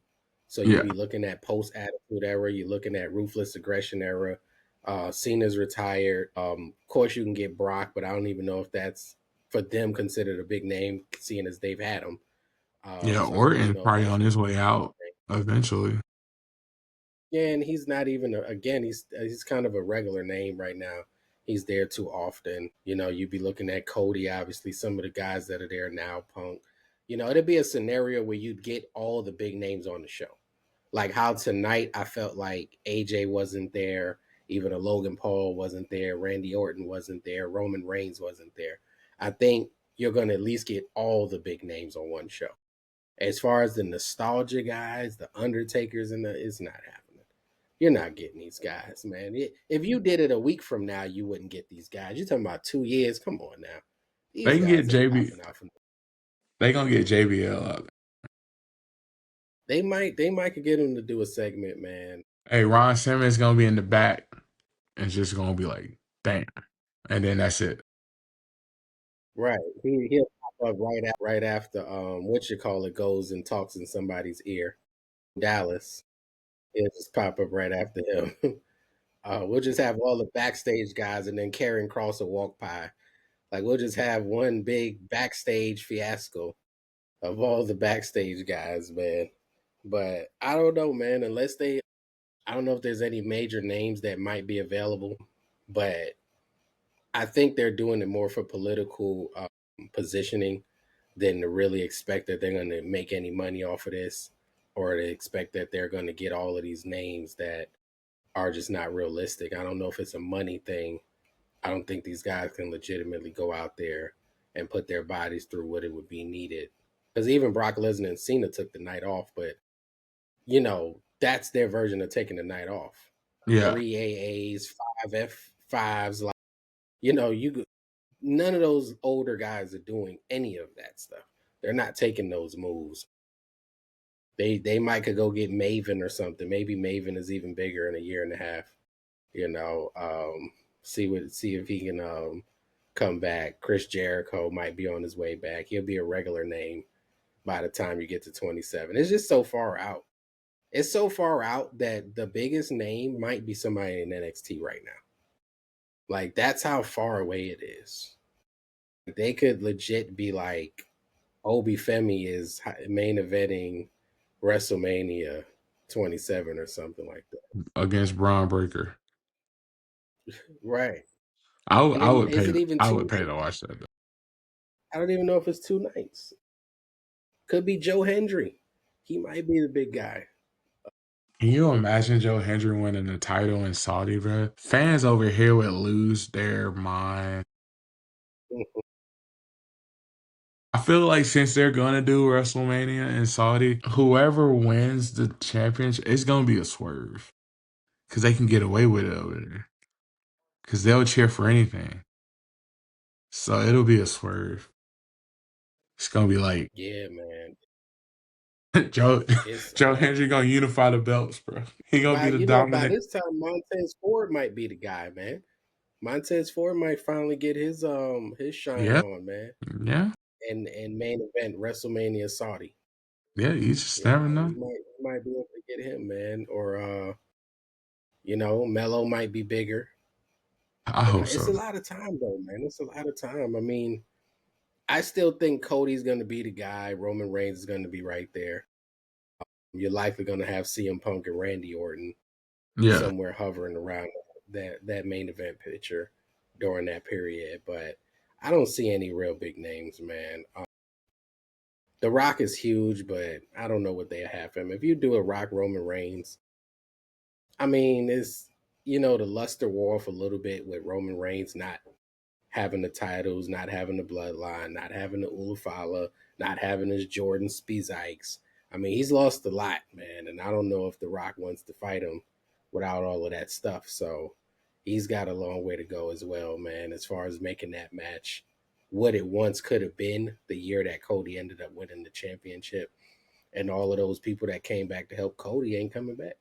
So you'd Yeah, be looking at post Attitude Era. You're looking at Ruthless Aggression Era. Cena's retired. Of course, you can get Brock, but I don't even know if that's for them considered a big name, seeing as they've had him. yeah. So I don't even Orton's know if probably that's on his way a big out thing. eventually. Yeah, and he's not even again. He's kind of a regular name right now. He's there too often. You'd be looking at Cody, obviously some of the guys that are there now, Punk. It'd be a scenario where you'd get all the big names on the show. Like how tonight I felt like AJ wasn't there, even a Logan Paul wasn't there, Randy Orton wasn't there, Roman Reigns wasn't there. I think you're gonna at least get all the big names on one show. As far as the nostalgia guys, the Undertakers, it's not happening. You're not getting these guys, man. If you did it a week from now, you wouldn't get these guys. You're talking about 2 years. Come on now, They these can get guys ain't JB. popping out from. They gonna get JBL out. They might could get him to do a segment, man. Hey, Ron Simmons gonna be in the back and just gonna be like, "Damn," and then that's it. Right, he'll pop up right after what you call it goes and talks in somebody's ear. Dallas, he'll just pop up right after him. We'll just have all the backstage guys, and then Karrion Kross will walk by. Like we'll just have one big backstage fiasco. of all the backstage guys, man. But I don't know, man. I don't know if there's any major names that might be available, but I think they're doing it more for political positioning than to really expect that they're going to make any money off of this, or to expect that they're going to get all of these names that are just not realistic. I don't know if it's a money thing. I don't think these guys can legitimately go out there and put their bodies through what it would be needed. Because even Brock Lesnar and Cena took the night off, but that's their version of taking the night off. Yeah, 3 AAs, 5F5s, like you know, you none of those older guys are doing any of that stuff. They're not taking those moves. They might could go get Maven or something. Maybe Maven is even bigger in a year and a half. You know, see if he can come back. Chris Jericho might be on his way back. He'll be a regular name by the time you get to 27. It's just so far out. It's so far out that the biggest name might be somebody in NXT right now. Like that's how far away it is. They could legit be like Obi Femi is main eventing WrestleMania 27 or something like that. against Braun Breaker. Right. And I then would is pay. it even I two would pay to nights? watch that. Though. I don't even know if it's 2 nights. Could be Joe Hendry. He might be the big guy. Can you imagine Joe Hendry winning the title in Saudi, bro? Fans over here would lose their mind. I feel like since they're gonna do WrestleMania in Saudi, whoever wins the championship, it's gonna be a swerve because they can get away with it over there. Because they'll cheer for anything, so it'll be a swerve. It's gonna be like Yeah, man. Joe It's Joe Hendry gonna unify the belts, bro. He gonna be the by dominant. this time Montez Ford might be the guy, man. Montez Ford might finally get his shine Yeah, on, man. yeah, And main event WrestleMania Saudi. yeah. You just never know. We might be able to get him, man. Or Mello might be bigger. I hope It's so. a lot of time though, man. It's a lot of time. I mean, I still think Cody's gonna be the guy. Roman Reigns is gonna be right there. You're likely gonna have CM Punk and Randy Orton Yeah, somewhere hovering around that main event picture during that period. But I don't see any real big names, man. The Rock is huge, but I don't know what they have him. If you do a Rock Roman Reigns, I mean, it's the luster war off a little bit with Roman Reigns not having the titles, not having the bloodline, not having the Ulafala, not having his Jordan Spizikes. I mean, he's lost a lot, man, and I don't know if The Rock wants to fight him without all of that stuff. So he's got a long way to go as well, man, as far as making that match what it once could have been the year that Cody ended up winning the championship. And all of those people that came back to help Cody ain't coming back.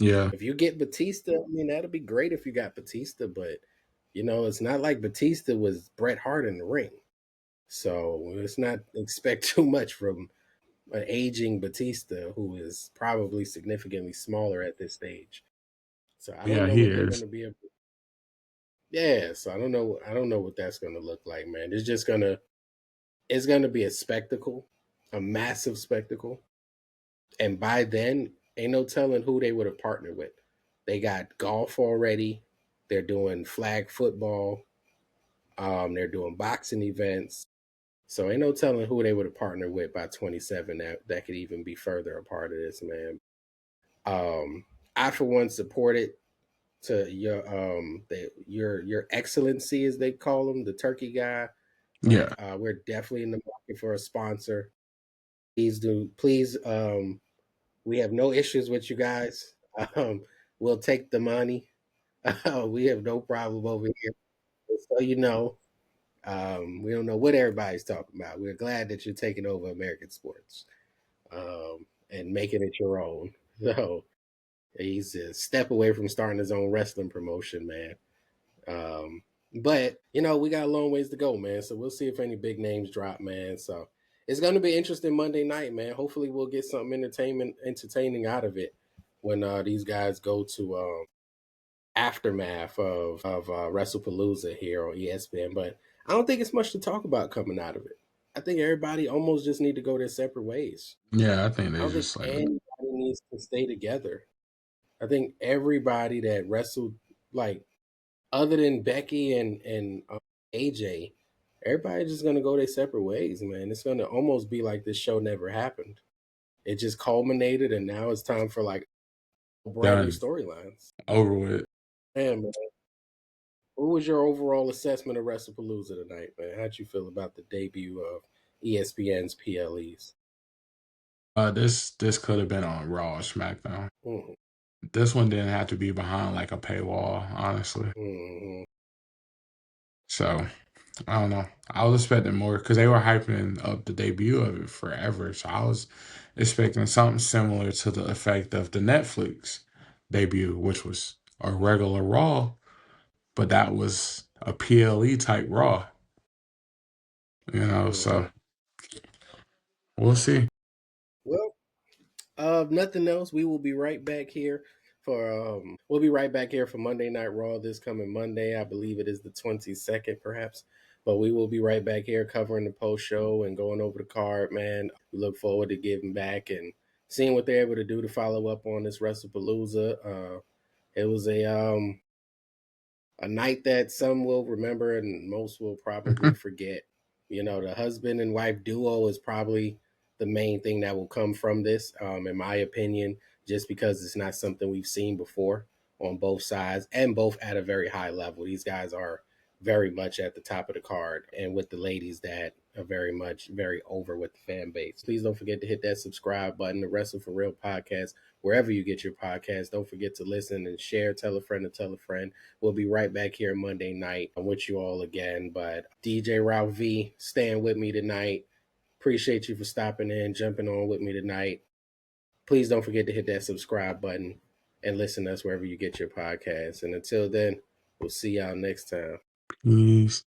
yeah, If you get Batista, I mean, that'd be great if you got Batista, but it's not like Batista was Bret Hart in the ring. So let's not expect too much from an aging Batista who is probably significantly smaller at this stage. So I don't yeah. know He what they're is. gonna be able to. Yeah, so I don't know what that's gonna look like, man. It's gonna be a spectacle, a massive spectacle. And by then, ain't no telling who they would have partnered with. They got golf already. They're doing flag football. They're doing boxing events. So ain't no telling who they would have partnered with by 27 that could even be further a part of this, man. Um, I for one support it to your excellency as they call him, the turkey guy. Yeah, Like we're definitely in the market for a sponsor. Please we have no issues with you guys. Um, we'll take the money. We have no problem over here. So we don't know what everybody's talking about. We're glad that you're taking over American sports and making it your own. So he's a step away from starting his own wrestling promotion, man. But we got a long ways to go, man. So we'll see if any big names drop, man. So it's gonna be interesting Monday night, man. Hopefully we'll get something entertaining out of it when these guys go to aftermath of WrestlePalooza here on ESPN. But I don't think it's much to talk about coming out of it. I think everybody almost just need to go their separate ways. Yeah, I think I they don't think just like anybody needs to stay together. I think everybody that wrestled, like other than Becky and AJ, everybody just gonna go their separate ways, man. It's gonna almost be like this show never happened. It just culminated, and now it's time for like brand new done, storylines. over with. Man, man, what was your overall assessment of WrestlePalooza tonight, man? How'd you feel about the debut of ESPN's PLEs? This could have been on Raw or SmackDown. Mm-hmm. This one didn't have to be behind like a paywall, honestly. Mm-hmm. So I don't know. I was expecting more because they were hyping up the debut of it forever. So I was expecting something similar to the effect of the Netflix debut, which was a regular Raw, but that was a PLE type Raw. Mm-hmm. So we'll see. Well, nothing else. We will be right back here for we'll be right back here for Monday Night Raw this coming Monday. I believe it is the 22nd, perhaps. But we will be right back here covering the post show and going over the card, man. We look forward to giving back and seeing what they're able to do to follow up on this WrestlePalooza. It was a night that some will remember and most will probably forget. You know, the husband and wife duo is probably the main thing that will come from this, in my opinion, just because it's not something we've seen before on both sides and both at a very high level. These guys are very much at the top of the card, and with the ladies that are very much very over with the fan base. Please don't forget to hit that subscribe button, the Wrestle for Real podcast, wherever you get your podcast. Don't forget to listen and share, tell a friend to tell a friend. We'll be right back here Monday night with you all again. But DJ Ralph V, staying with me tonight. Appreciate you for stopping in, jumping on with me tonight. Please don't forget to hit that subscribe button and listen to us wherever you get your podcasts. And until then, we'll see y'all next time. Peace.